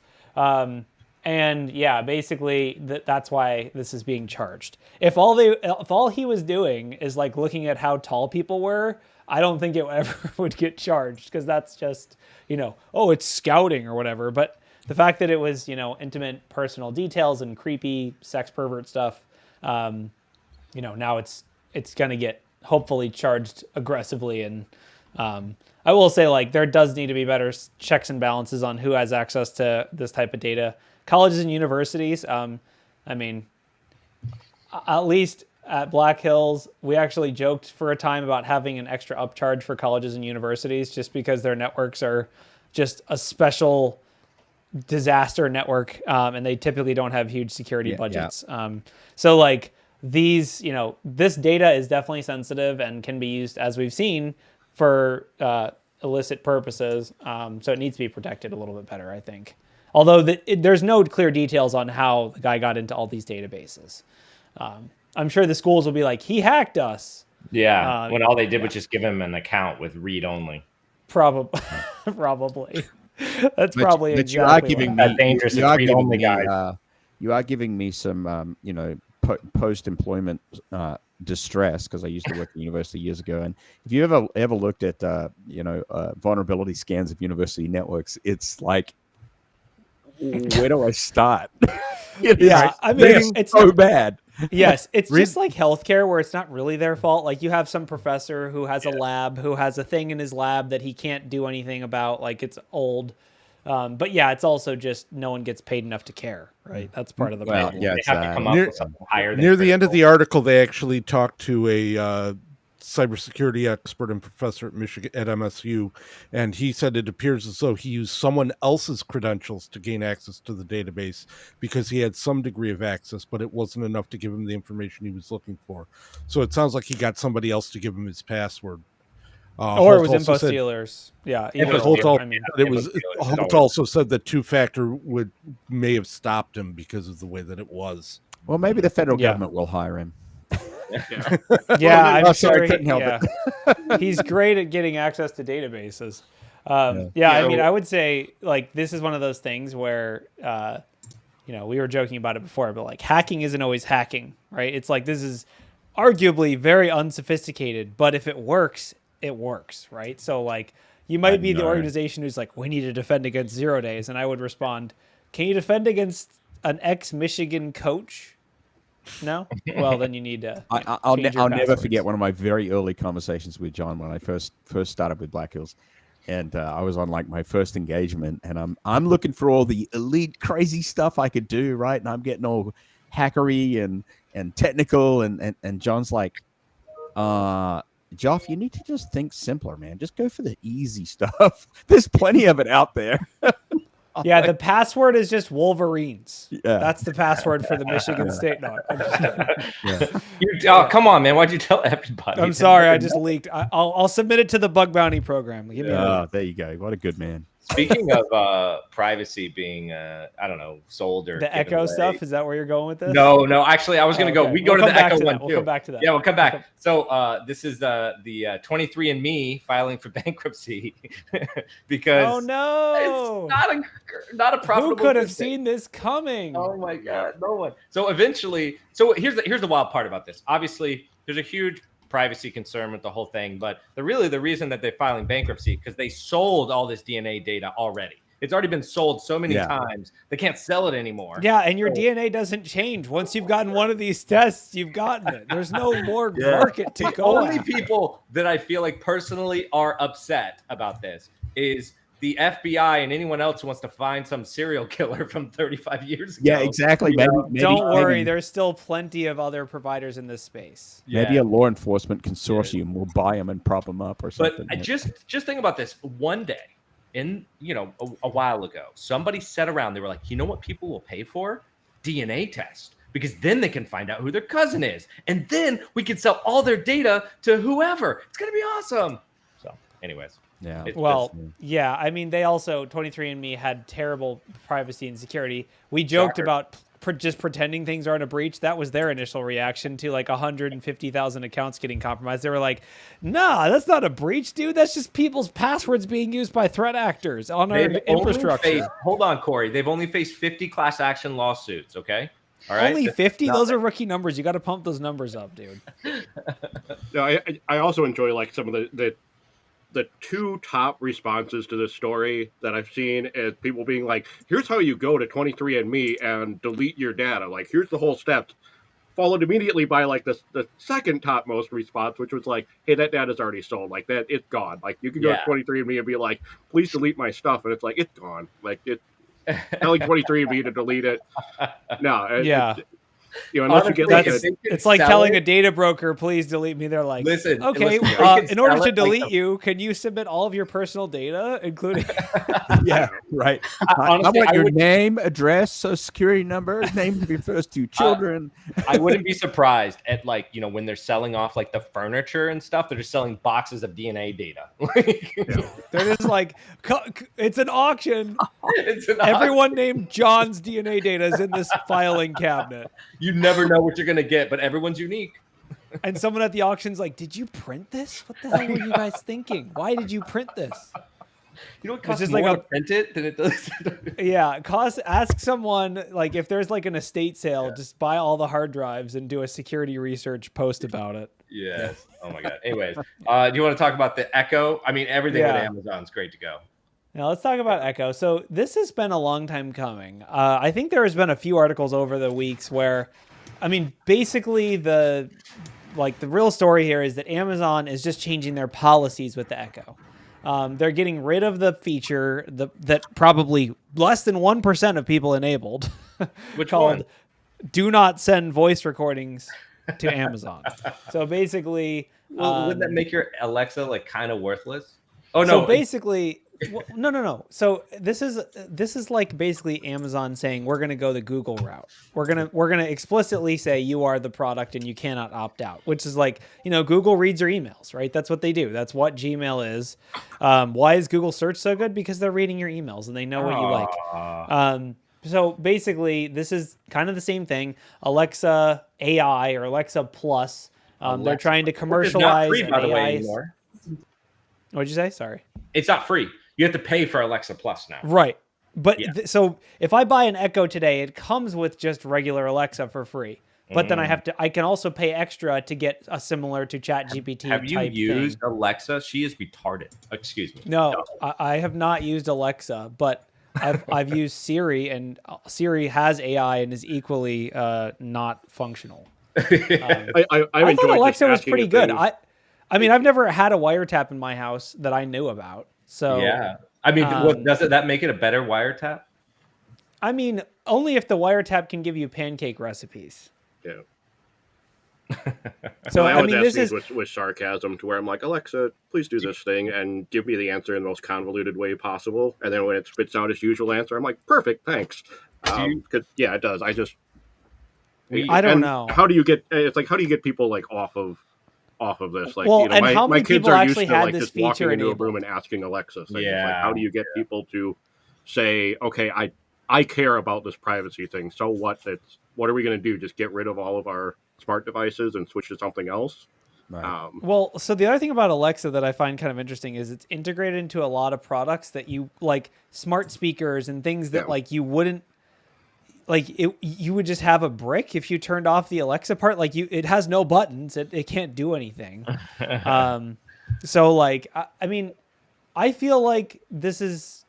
And yeah, basically, that's why this is being charged. If all he was doing is like looking at how tall people were, I don't think it ever would get charged, because that's just, it's scouting or whatever. But the fact that it was, intimate personal details and creepy sex pervert stuff, now it's going to get hopefully charged aggressively. And I will say, like, there does need to be better checks and balances on who has access to this type of data. Colleges and universities, I mean, at least at Black Hills, we actually joked for a time about having an extra upcharge for colleges and universities just because their networks are just a special disaster network, and they typically don't have huge security budgets. Yeah. So, like, these, this data is definitely sensitive and can be used, as we've seen, for illicit purposes. So it needs to be protected a little bit better, I think. Although there's no clear details on how the guy got into all these databases. I'm sure the schools will be like, he hacked us. Yeah, when all they did was just give him an account with read only. Probably. That's probably exactly you are giving me dangerous. You are giving me, you are giving me some post-employment distress, because I used to work at the university years ago. And if you ever looked at vulnerability scans of university networks, it's like, where do I start? Yeah, I mean, it's so bad. Yes, it's just like healthcare, where it's not really their fault. Like, you have some professor who has a lab, who has a thing in his lab that he can't do anything about, like it's old. But yeah, it's also just no one gets paid enough to care, right? That's part of the problem. Yeah, they have to come up with something higher. Near the end of the article, they actually talked to a cybersecurity expert and professor at Michigan at MSU, and he said it appears as though he used someone else's credentials to gain access to the database because he had some degree of access, but it wasn't enough to give him the information he was looking for. So it sounds like he got somebody else to give him his password. Or it was info stealers. Yeah. Holt also said that two-factor may have stopped him because of the way that it was. Well, maybe the federal government will hire him. I'm sorry, couldn't help it. He's great at getting access to databases. I mean, I would say, like, this is one of those things where, we were joking about it before, but like, hacking isn't always hacking, right? It's like, this is arguably very unsophisticated, but if it works, right? So like, you might be the organization who's like, we need to defend against 0 days, and I would respond, can you defend against an ex-Michigan coach? No? Well, then you need to. I'll never forget one of my very early conversations with John when I first started with Black Hills, and I was on like my first engagement, and I'm looking for all the elite crazy stuff I could do, right? And I'm getting all hackery and technical, and John's like, Joff, you need to just think simpler, man. Just go for the easy stuff. There's plenty of it out there. Yeah, the password is just Wolverines. Yeah. That's the password for the Michigan State. No, come on, man. Why'd you tell everybody? I'm sorry. I just leaked. I'll submit it to the bug bounty program. Give me there you go. What a good man. Speaking of privacy being, sold or the Echo stuff, is that where you're going with this? No. Actually, I was going to go. We go to the Echo one too. We'll come back to that. Yeah, we'll come back. So this is the 23andMe filing for bankruptcy because it's not a profitable. Who could have seen this coming? Oh my God, no one. So eventually, here's the wild part about this. Obviously, there's a huge privacy concern with the whole thing, but the reason that they're filing bankruptcy because they sold all this DNA data already. It's already been sold so many times they can't sell it anymore. Yeah, and your DNA doesn't change once you've gotten one of these tests. You've gotten it. There's no more market to go. The only people that I feel like personally are upset about this is the FBI and anyone else who wants to find some serial killer from 35 years ago. Yeah, exactly. Maybe, don't worry. There's still plenty of other providers in this space. Maybe a law enforcement consortium will buy them and prop them up or something. But just think about this. One day, a while ago, somebody sat around. They were like, you know what people will pay for? DNA test. Because then they can find out who their cousin is. And then we can sell all their data to whoever. It's going to be awesome. So anyways. Yeah. I mean, they also 23andMe had terrible privacy and security. We joked about just pretending things aren't a breach. That was their initial reaction to like 150,000 accounts getting compromised. They were like, "Nah, that's not a breach, dude. That's just people's passwords being used by threat actors on our infrastructure." Hold on, Corey. They've only faced 50 class action lawsuits. Okay. All right. Only 50? Those are rookie numbers. You got to pump those numbers up, dude. No, I also enjoy like some of the two top responses to this story that I've seen is people being like, here's how you go to 23andMe and delete your data. Like, here's the whole steps. Followed immediately by like the second topmost response, which was like, hey, that data's already sold. Like that, it's gone. Like you can go to 23andMe and be like, please delete my stuff. And it's like, it's gone. Like telling 23andMe to delete it. No. unless you get like it's like telling a data broker, please delete me. They're like, listen, okay, in order to delete you, can you submit all of your personal data, including? Yeah, right. Honestly, I want your name, address, social security number, name of your first two children. I wouldn't be surprised at like, when they're selling off like the furniture and stuff, they're just selling boxes of DNA data. They're just like, it's an auction. It's an Everyone named John's DNA data is in this filing cabinet. You never know what you're going to get, but everyone's unique. And someone at the auction's like, did you print this? What the hell were you guys thinking? Why did you print this? You know what costs more to print it than it does? Yeah, ask someone, like, if there's like an estate sale, just buy all the hard drives and do a security research post about it. Yes. Oh my God. Anyways, do you want to talk about the Echo? I mean, everything at Amazon's great to go. Now let's talk about Echo. So this has been a long time coming. I think there has been a few articles over the weeks where, I mean, basically the real story here is that Amazon is just changing their policies with the Echo. They're getting rid of the feature that probably less than 1% of people enabled, which called one? Do not send voice recordings to Amazon. So basically, wouldn't that make your Alexa like kind of worthless? Oh no! So basically, no. So this is like basically Amazon saying we're going to go the Google route. We're gonna explicitly say you are the product and you cannot opt out. Which is like, Google reads your emails, right? That's what they do. That's what Gmail is. Why is Google Search so good? Because they're reading your emails and they know what you like. So basically, this is kind of the same thing. Alexa AI or Alexa Plus. They're trying to commercialize free, by the way, AI. What'd you say? Sorry. It's not free. You have to pay for Alexa Plus now. Right. But so if I buy an Echo today, it comes with just regular Alexa for free. But then I can also pay extra to get a similar to ChatGPT. Have you used Alexa? She is retarded. Excuse me. No, I have not used Alexa, but I've used Siri, and Siri has AI and is equally not functional. I thought Alexa was pretty good. I mean, I've never had a wiretap in my house that I knew about. So yeah, I mean, doesn't that make it a better wiretap? I mean, only if the wiretap can give you pancake recipes. Yeah. So I mean, this is with sarcasm to where I'm like, Alexa, please do this thing and give me the answer in the most convoluted way possible. And then when it spits out its usual answer, I'm like, perfect, thanks. Because it does. I don't know. How do you get? It's like, how do you get people like off of this? Like, and how many my kids people are actually used to had like this just walking feature into enabled? a room and asking Alexa things. Yeah. Like, how do you get people to say, okay, I care about this privacy thing. So what are we going to do? Just get rid of all of our smart devices and switch to something else? Right. Well, so the other thing about Alexa that I find kind of interesting is it's integrated into a lot of products that you like, smart speakers and things that like you wouldn't like you would just have a brick if you turned off the Alexa part. Like it has no buttons. It can't do anything. So like, I mean, I feel like this is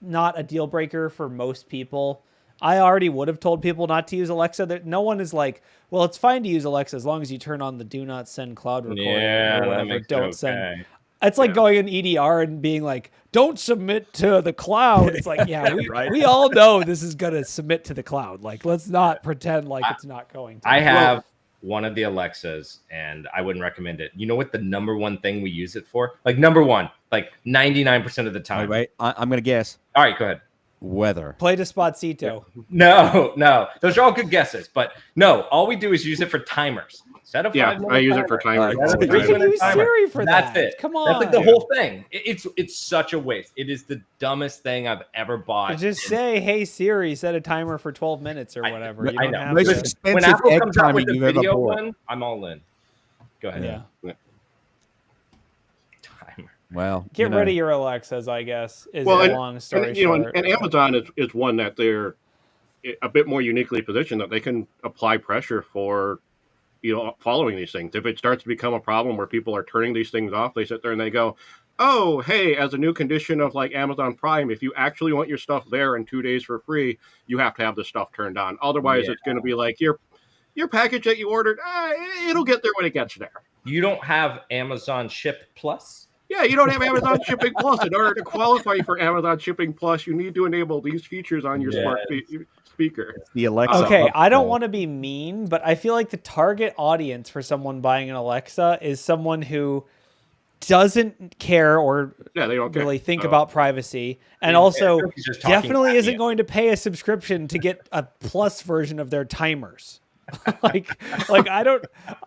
not a deal breaker for most people. I already would have told people not to use Alexa. No one is like, well, it's fine to use Alexa as long as you turn on the do not send cloud recording or whatever. Don't send. It's like going in EDR and being like, don't submit to the cloud. It's like, yeah, we all know this is going to submit to the cloud. Like, let's not pretend like it's not going to. I have one of the Alexas and I wouldn't recommend it. You know what the number one thing we use it for? Like number one, like 99% of the time. Wait, I'm going to guess. All right, go ahead. Weather. Play Despacito. No. Those are all good guesses. But no, all we do is use it for timers. Set a 5-minute I use it for timers. We can use Siri for that. That's it. Come on. That's like the whole thing. It's such a waste. It is the dumbest thing I've ever bought. Just say, hey Siri, set a timer for 12 minutes or whatever. I know. When Apple comes out with the video one, I'm all in. Go ahead. Yeah. Timer. Well, get rid of your Alexas, I guess. Is a long story short. And Amazon is one that they're a bit more uniquely positioned that they can apply pressure for, following these things. If it starts to become a problem where people are turning these things off, they sit there and they go, oh, hey, as a new condition of like Amazon Prime, if you actually want your stuff there in 2 days for free, you have to have this stuff turned on. Otherwise, it's going to be like your package that you ordered, it'll get there when it gets there. You don't have Amazon Ship Plus? Yeah, you don't have Amazon Shipping speaker. It's the Alexa. Okay, I don't want to be mean, but I feel like the target audience for someone buying an Alexa is someone who doesn't care or they don't really think Oh. about privacy, and also definitely isn't going to pay a subscription to get a plus version of their timers. like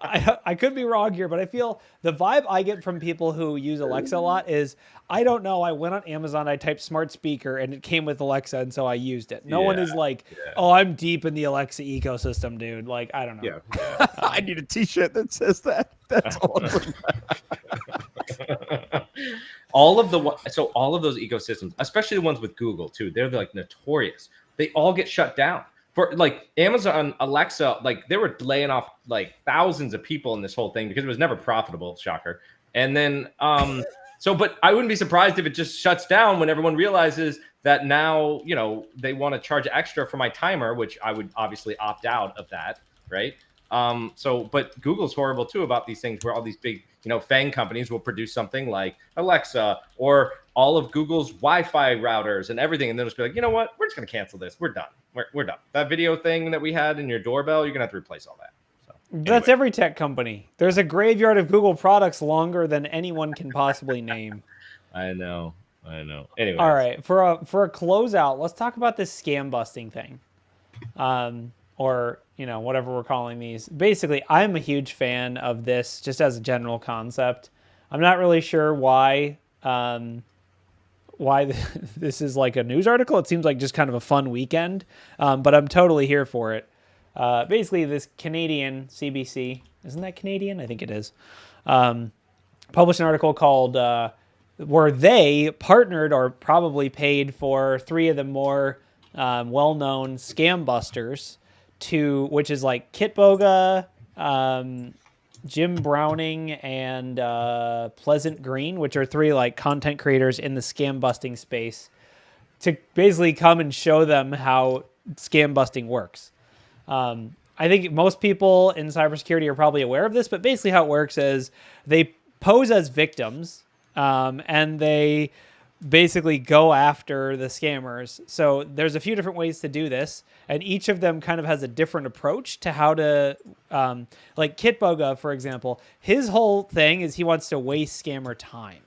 I could be wrong here, but I feel the vibe I get from people who use Alexa a lot is, I don't know, I went on Amazon, I typed smart speaker and it came with Alexa, and so I used it. No one is like, oh, I'm deep in the Alexa ecosystem, dude. Like, I don't know. I need a t-shirt that says that. That's awesome. all of those ecosystems, especially the ones with Google too, they're like notorious. They all get shut down. For like Amazon Alexa, like they were laying off like thousands of people in this whole thing because it was never profitable. Shocker. And then but I wouldn't be surprised if it just shuts down when everyone realizes that now, they want to charge extra for my timer, which I would obviously opt out of that, right? But Google's horrible too about these things where all these big, FANG companies will produce something like Alexa or all of Google's Wi-Fi routers and everything, and they'll just be like, you know what, we're just going to cancel this. We're done. We're done. That video thing that we had in your doorbell, you're going to have to replace all that. So, That's every tech company. There's a graveyard of Google products longer than anyone can possibly name. I know. Anyway. All right, for a closeout, let's talk about this scam busting thing. Or, whatever we're calling these. Basically, I'm a huge fan of this just as a general concept. I'm not really sure why this is like a news article. It seems like just kind of a fun weekend, but I'm totally here for it. Basically, this Canadian CBC, isn't that Canadian? I think it is, published an article called where they partnered or probably paid for 3 of the more well-known scam busters, which is like Kitboga, Jim Browning, and Pleasant Green, which are 3 like content creators in the scam busting space, to basically come and show them how scam busting works. I think most people in cybersecurity are probably aware of this, but basically how it works is they pose as victims, and they basically go after the scammers. So there's a few different ways to do this, and each of them kind of has a different approach to how to, like Kitboga, for example, his whole thing is he wants to waste scammer time.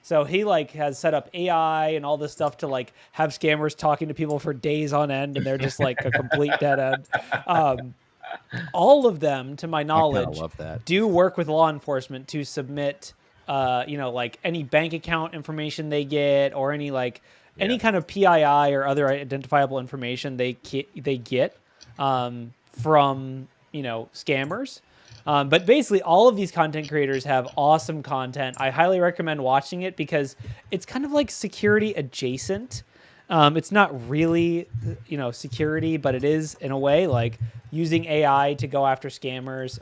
So he has set up AI and all this stuff to have scammers talking to people for days on end, and they're just like a complete dead end. All of them, to my knowledge, do work with law enforcement to submit any bank account information they get, or any any kind of PII or other identifiable information they get from scammers. But basically, all of these content creators have awesome content. I highly recommend watching it because it's kind of like security adjacent. It's not really security, but it is in a way, like using AI to go after scammers.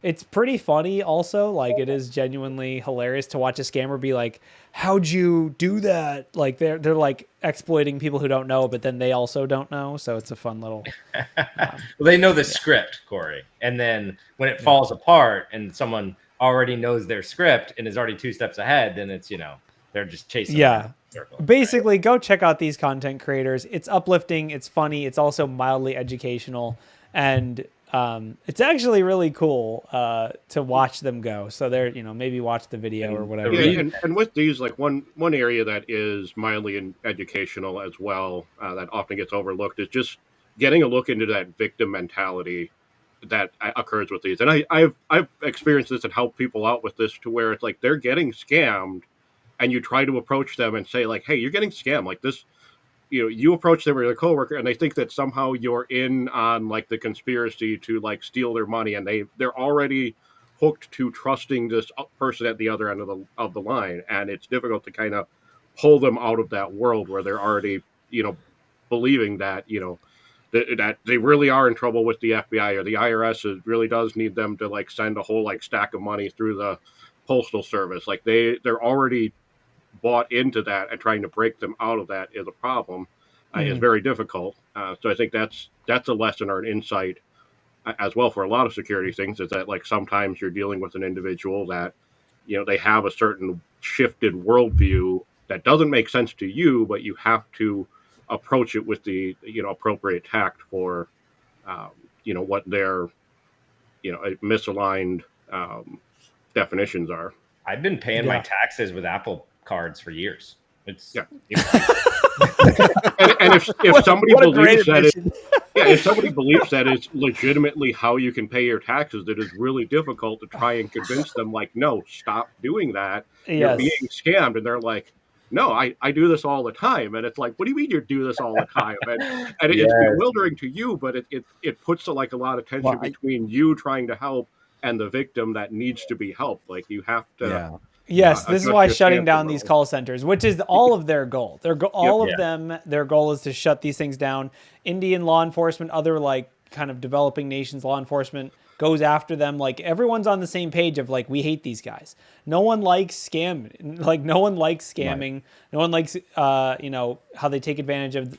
It's pretty funny also. It is genuinely hilarious to watch a scammer be like, how'd you do that? They're like exploiting people who don't know, but then they also don't know. So it's a fun little... well, they know the script, Corey. And then when it falls apart and someone already knows their script and is already 2 steps ahead, then it's, they're just chasing. Yeah. Circle, basically, go check out these content creators. It's uplifting. It's funny. It's also mildly educational. And it's actually really cool to watch them go. So they're, maybe watch the video or whatever. Yeah, and with these, one area that is mildly educational as well, that often gets overlooked, is just getting a look into that victim mentality that occurs with these. And I've experienced this and helped people out with this, to where it's like they're getting scammed, and you try to approach them and say hey, you're getting scammed like this. You approach them with a coworker, and they think that somehow you're in on the conspiracy to steal their money, and they're already hooked to trusting this person at the other end of the line, and it's difficult to kind of pull them out of that world where they're already believing that that they really are in trouble with the FBI or the IRS. It really does need them to send a whole stack of money through the postal service. They're already bought into that, and trying to break them out of that is a problem. Is very difficult. So I think that's a lesson or an insight as well for a lot of security things, is that sometimes you're dealing with an individual that they have a certain shifted worldview that doesn't make sense to you, but you have to approach it with the appropriate tact for what their misaligned definitions are. I've been paying my taxes with Apple cards for years. It's and if somebody believes that if somebody believes that it's legitimately how you can pay your taxes, that is really difficult to try and convince them, like, no, stop doing that. You're being scammed. And they're like, no, I do this all the time. And it's like, what do you mean you do this all the time? And it's bewildering to you, but it puts a lot of tension between you trying to help and the victim that needs to be helped. Like, you have to. Yes, this is why shutting down these call centers, which is all of their goal. All of them, their goal is to shut these things down. Indian law enforcement, other kind of developing nations law enforcement goes after them. Like, everyone's on the same page of we hate these guys. No one likes scamming. No one likes scamming. Right. No one likes how they take advantage of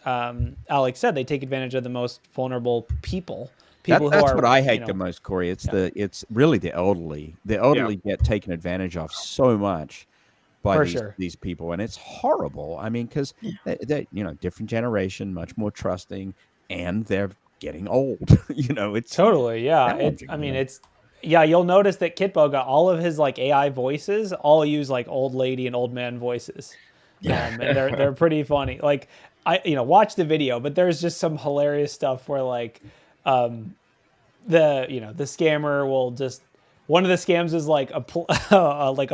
Alex said, they take advantage of the most vulnerable people. That's what I hate the most, Corey. It's really the elderly. The elderly get taken advantage of so much by these people, and it's horrible. I mean, because they're different generation, much more trusting, and they're getting old. It's totally you'll notice that Kitbo got all of his AI voices all use old lady and old man voices. And they're pretty funny. Watch the video, but there's just some hilarious stuff where the scammer will just, one of the scams is a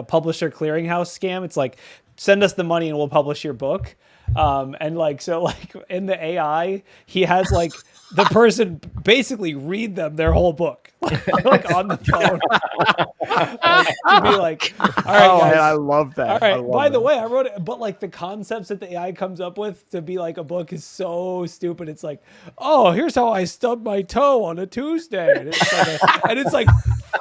publisher clearinghouse scam. It's send us the money and we'll publish your book. In the AI, he has the person basically read them their whole book on the phone. To be all right, guys. I love that. All right. By the way, I wrote it, but the concepts that the AI comes up with to be a book is so stupid. It's here's how I stubbed my toe on a Tuesday, and it's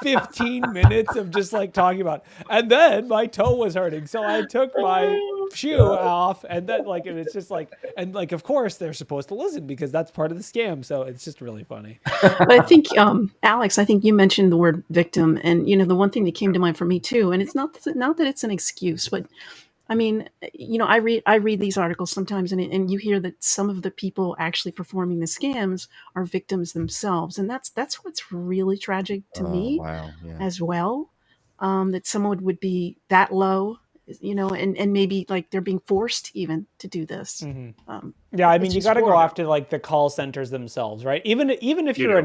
15 minutes of just talking about. And then my toe was hurting, so I took my shoe off, and then and it's just of course they're supposed to listen because that's part of the scam. So it's just really funny. But I think, Alex, I think you mentioned the word victim, and the one thing that came to mind for me too, and it's not that it's an excuse, but I mean, I read these articles sometimes, and you hear that some of the people actually performing the scams are victims themselves, and that's what's really tragic to me as well. That someone would be that low, and maybe they're being forced even to do this. Mm-hmm. I mean, you got to go after the call centers themselves, right? Even if you're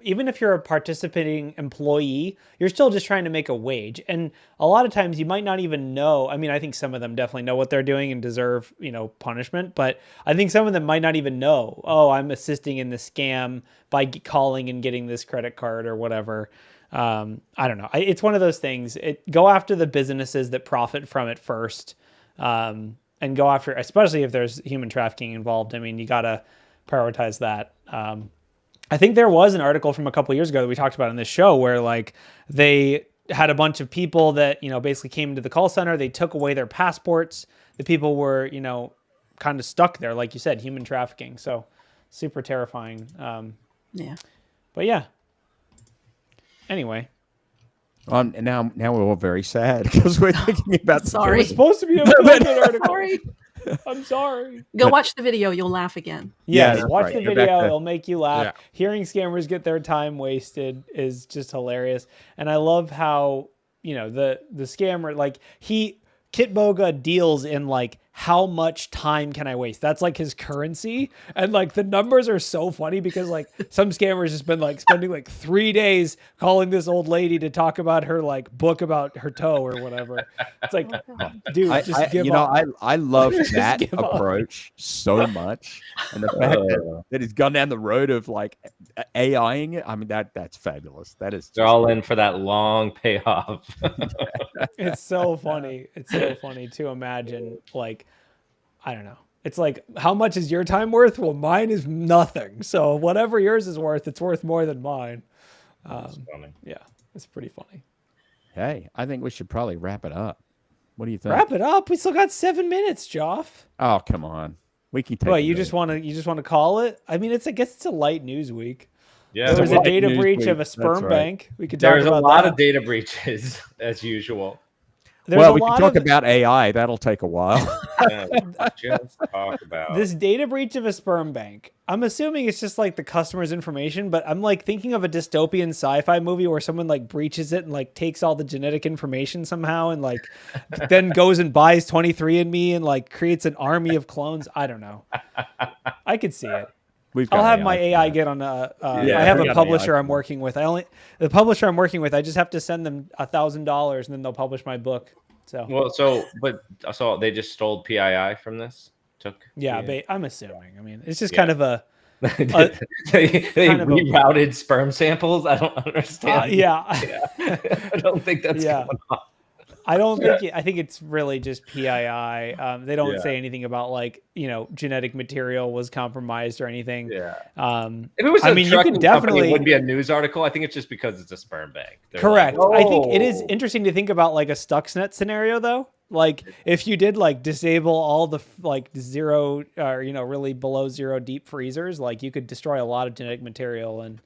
even if you're a participating employee, you're still just trying to make a wage. And a lot of times you might not even know. I mean, I think some of them definitely know what they're doing and deserve, punishment. But I think some of them might not even know, I'm assisting in the scam by calling and getting this credit card or whatever. I don't know. It's one of those things. Go after the businesses that profit from it first, and go after, especially if there's human trafficking involved. I mean, you got to prioritize that. I think there was an article from a couple of years ago that we talked about on this show where they had a bunch of people that, basically came into the call center. They took away their passports. The people were, kind of stuck there. Like you said, human trafficking. So super terrifying. But yeah. Anyway. And now we're all very sad because we're thinking about. Sorry, it was supposed to be a good article. Sorry. I'm sorry. Go watch the video. You'll laugh again. Yeah, watch the video. It'll make you laugh. Yeah. Hearing scammers get their time wasted is just hilarious. And I love how the scammer Kitboga deals in how much time can I waste? That's his currency. And the numbers are so funny because some scammers just been spending 3 days calling this old lady to talk about her book about her toe or whatever. It's dude, just give up. I love that approach so much. And the fact that he's gone down the road of AIing it. I mean, that's fabulous. That is. They're all in for that long payoff. It's so funny. It's so funny to imagine I don't know. It's how much is your time worth? Well, mine is nothing. So whatever yours is worth, it's worth more than mine. That's funny. Yeah, it's pretty funny. Hey, I think we should probably wrap it up. What do you think? Wrap it up? We still got 7 minutes, Joff. Oh, come on. We can take. What, you just want to call it? I mean, I guess it's a light news week. Yeah, there was a data breach of a sperm bank. We could talk about that. There's a lot of data breaches as usual. Well, we can talk about AI. That'll take a while. Just talk about this data breach of a sperm bank. I'm assuming it's just like the customer's information, but I'm like thinking of a dystopian sci-fi movie where someone like breaches it and like takes all the genetic information somehow and like then goes and buys 23andMe and like creates an army of clones. I don't know. I could see it. I'll have my AI get on I have a publisher I'm working with. The publisher I'm working with, I just have to send them $1,000 and then they'll publish my book. So so they just stole PII from this? I'm assuming. I mean, it's just kind of a they rerouted sperm samples. I don't understand. I don't think that's going on. I don't think I think it's really just PII. They don't say anything about like, genetic material was compromised or anything. Yeah. If it was you could definitely, it wouldn't be a news article. I think it's just because it's a sperm bank. Correct. I think it is interesting to think about like a Stuxnet scenario though. Like if you did like disable all the like zero or, really below zero deep freezers, like you could destroy a lot of genetic material and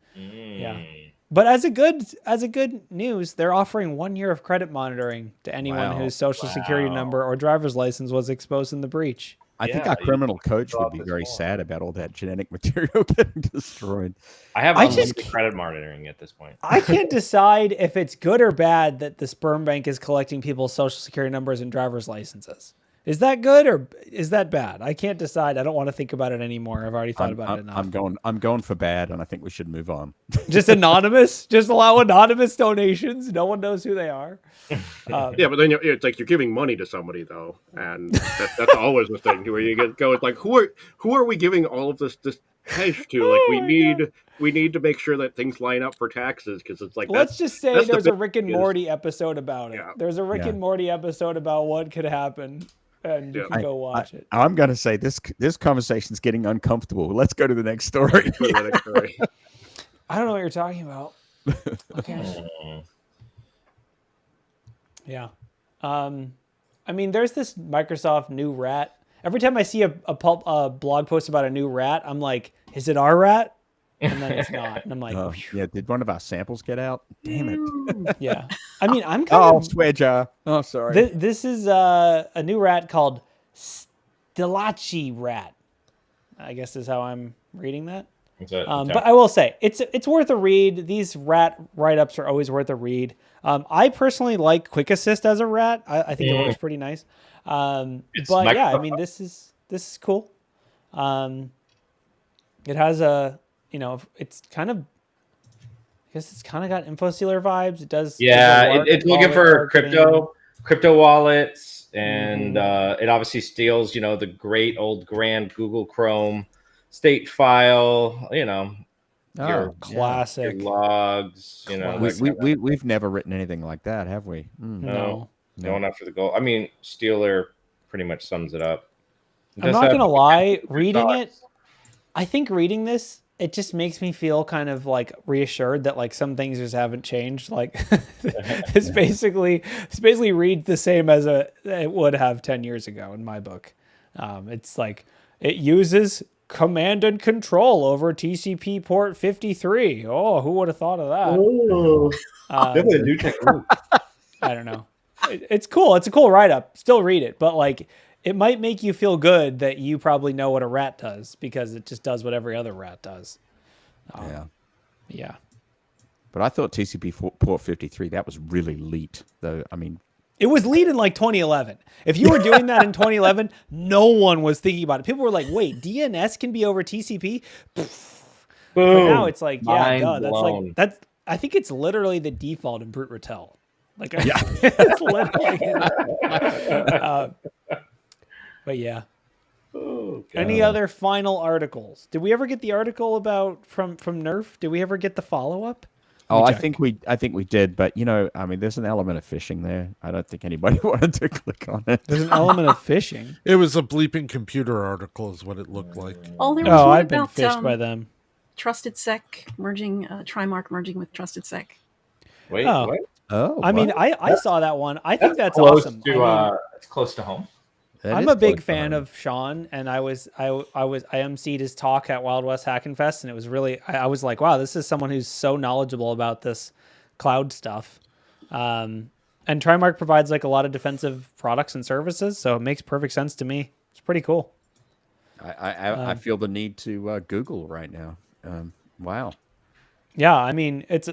But as a good news, they're offering 1 year of credit monitoring to anyone whose social security number or driver's license was exposed in the breach. I think our criminal coach would be very sad about all that genetic material getting destroyed. I have unlimited credit monitoring at this point. I can't decide if it's good or bad that the sperm bank is collecting people's social security numbers and driver's licenses. Is that good or is that bad? I can't decide. I don't want to think about it anymore. I've already thought about it enough. I'm going for bad, and I think we should move on. Just anonymous? Just allow anonymous donations? No one knows who they are? But then it's like you're giving money to somebody, though, and that's always the thing where you go. It's like who are we giving all of this cash to? Like we need to make sure that things line up for taxes because it's like let's just say there's a Rick and Morty episode about it. There's a Rick and Morty episode about what could happen. And you can go watch it. I'm going to say this conversation's getting uncomfortable. Let's go to the next story. I don't know what you're talking about. Okay. Yeah. I mean, there's this Microsoft new rat. Every time I see a blog post about a new rat, I'm like, is it our rat? And then it's not. And I'm like, did one of our samples get out? Damn it. Yeah. I mean, I'm kind of... swear jar. Oh, sorry. This is a new rat called Stilachi rat. I guess is how I'm reading that. But I will say, it's worth a read. These rat write-ups are always worth a read. I personally like Quick Assist as a rat. I think it works pretty nice. But yeah, I mean, this is cool. It has a... it's kind of, I guess it's kind of got InfoSealer vibes. It does. Yeah, it's looking for crypto wallets, and it obviously steals, the great old grand Google Chrome state file. Your classic your logs. We've never written anything like that, have we? No. Going after the goal. I mean, Steeler pretty much sums it up. I'm not gonna lie, reading it, I think reading this, it just makes me feel kind of like reassured that like some things just haven't changed. Like it's basically reads the same as it would have 10 years ago in my book. It's like it uses command and control over TCP port 53. Oh, who would have thought of that? Oh, definitely a new technique. I don't know. It's cool. It's a cool write-up. Still read it, but like it might make you feel good that you probably know what a rat does because it just does what every other rat does. Yeah. But I thought TCP port 53, that was really leet, though. I mean, it was leet in like 2011. If you were doing that in 2011, no one was thinking about it. People were like, wait, DNS can be over TCP? Boom. But now it's like, that's I think it's literally the default in Brute Ratel. Like, it's literally, but yeah. Oh, any other final articles? Did we ever get the article about from Nerf? Did we ever get the follow up? Oh, I think we did, but I mean, there's an element of phishing there. I don't think anybody wanted to click on it. There's an element of phishing. It was a bleeping computer article, is what it looked like. Oh, there was one I've been about, phished by them. TrustedSec merging, Trimarc merging with TrustedSec. Wait, what? Oh, I mean, I saw that one. I think that's close awesome. It's close to home. I'm a big fan of Sean, and I emceed his talk at Wild West Hackin' Fest, and it was really, I was like, wow, this is someone who's so knowledgeable about this cloud stuff. And And Trimarc provides like a lot of defensive products and services, so it makes perfect sense to me. It's pretty cool. I feel the need to Google right now. Wow. Yeah, I mean, it's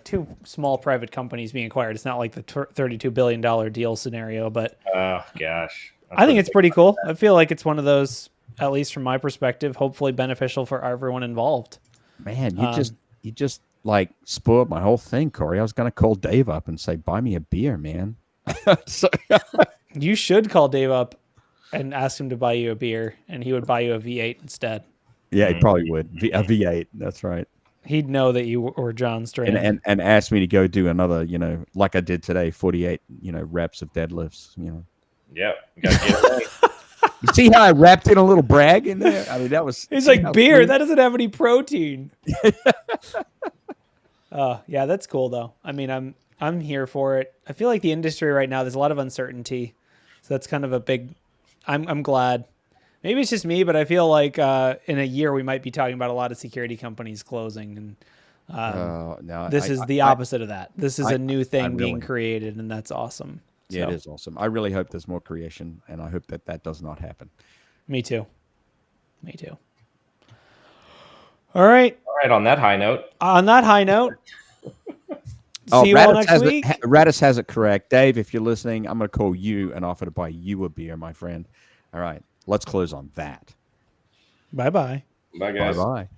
two small private companies being acquired. It's not like the $32 billion deal scenario, but oh gosh, I think it's pretty cool. I feel like it's one of those, at least from my perspective, hopefully beneficial for everyone involved. Man, you just like spoiled my whole thing, Corey. I was gonna call Dave up and say, "Buy me a beer, man." You should call Dave up and ask him to buy you a beer, and he would buy you a V8 instead. Yeah, he probably would. A V8. That's right. He'd know that you were John Strand. And ask me to go do another, like I did today, 48, reps of deadlifts. Yeah, you gotta get away. You see how I wrapped in a little brag in there? I mean, that was. He's like, beer. That doesn't have any protein. Yeah, that's cool though. I mean, I'm here for it. I feel like the industry right now, there's a lot of uncertainty, so that's kind of a big. I'm glad. Maybe it's just me, but I feel like in a year we might be talking about a lot of security companies closing, and this is the opposite of that. This is a new thing being created, and that's awesome. Yeah, it is awesome. I really hope there's more creation, and I hope that does not happen. Me too. All right. On that high note. See you all next week. Radis has it correct. Dave, if you're listening, I'm going to call you and offer to buy you a beer, my friend. All right. Let's close on that. Bye-bye. Bye, guys. Bye-bye.